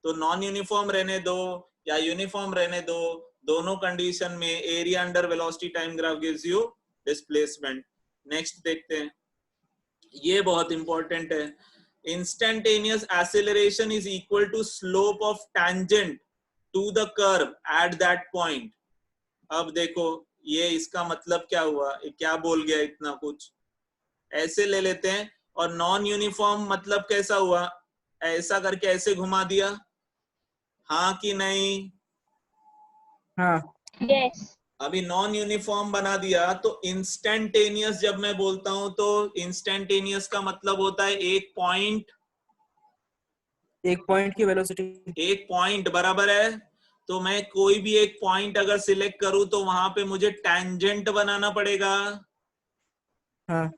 [SPEAKER 1] तो नॉन यूनिफॉर्म रहने दो या यूनिफॉर्म रहने दो, दोनों कंडीशन में area under velocity time graph gives you displacement. Next देखते हैं, ये बहुत इंपॉर्टेंट है। Instantaneous acceleration is equal to slope of tangent to the curve at that point. अब देखो ये इसका मतलब क्या हुआ, क्या बोल गया इतना कुछ, ऐसे ले लेते हैं। और नॉन यूनिफॉर्म मतलब कैसा हुआ, ऐसा करके ऐसे घुमा दिया, हाँ कि नहीं?
[SPEAKER 7] हाँ
[SPEAKER 2] Yes.
[SPEAKER 1] अभी नॉन यूनिफॉर्म बना दिया तो इंस्टेंटेनियस जब मैं बोलता हूं तो इंस्टेंटेनियस का मतलब होता है एक पॉइंट
[SPEAKER 7] की वेलोसिटी।
[SPEAKER 1] एक पॉइंट बराबर है। तो मैं कोई भी एक पॉइंट अगर सिलेक्ट करूं तो वहां पे मुझे टैंजेंट बनाना पड़ेगा।
[SPEAKER 7] हाँ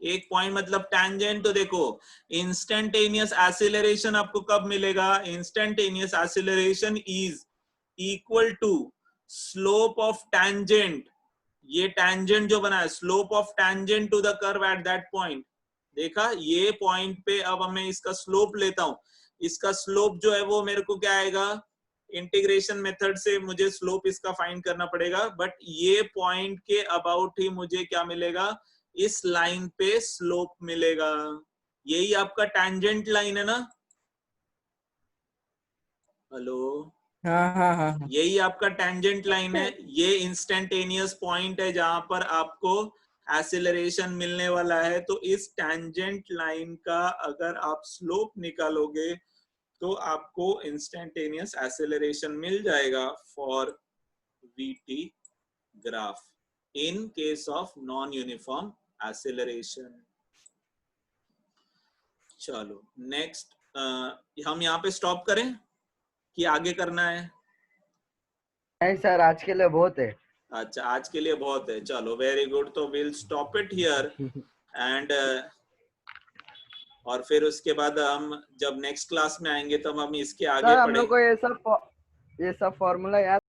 [SPEAKER 1] एक पॉइंट मतलब टैंजेंट। तो देखो इंस्टेंटेनियस एक्सेलरेशन आपको कब मिलेगा, instantaneous acceleration is equal to slope of tangent, ये टैंजेंट जो बना है, slope of tangent to the curve at that point. देखा, ये पॉइंट पे अब मैं इसका स्लोप लेता हूं, इसका स्लोप जो है वो मेरे को क्या आएगा, इंटीग्रेशन मेथड से मुझे स्लोप इसका फाइंड करना पड़ेगा, बट ये पॉइंट के अबाउट ही मुझे क्या मिलेगा, इस लाइन पे स्लोप मिलेगा। यही आपका टैंजेंट लाइन है ना, हेलो,
[SPEAKER 7] हाँ हाँ हाँ हाँ।
[SPEAKER 1] यही आपका टैंजेंट लाइन है। ये इंस्टेंटेनियस पॉइंट है जहां पर आपको एक्सेलरेशन मिलने वाला है। तो इस टैंजेंट लाइन का अगर आप स्लोप निकालोगे तो आपको इंस्टेंटेनियस एक्सेलरेशन मिल जाएगा for VT graph in case of non uniform acceleration. चलो नेक्स्ट, हम यहाँ पे स्टॉप करें कि आगे करना है?
[SPEAKER 4] नहीं सर, आज के लिए बहुत है।
[SPEAKER 1] अच्छा, आज के लिए बहुत है, चलो वेरी गुड। तो will stop it here and और फिर उसके बाद हम जब नेक्स्ट क्लास में आएंगे तब हम इसके आगे
[SPEAKER 4] सर हम
[SPEAKER 1] पढ़ेंगे।
[SPEAKER 4] लोग को ये सब फॉर्मूला याद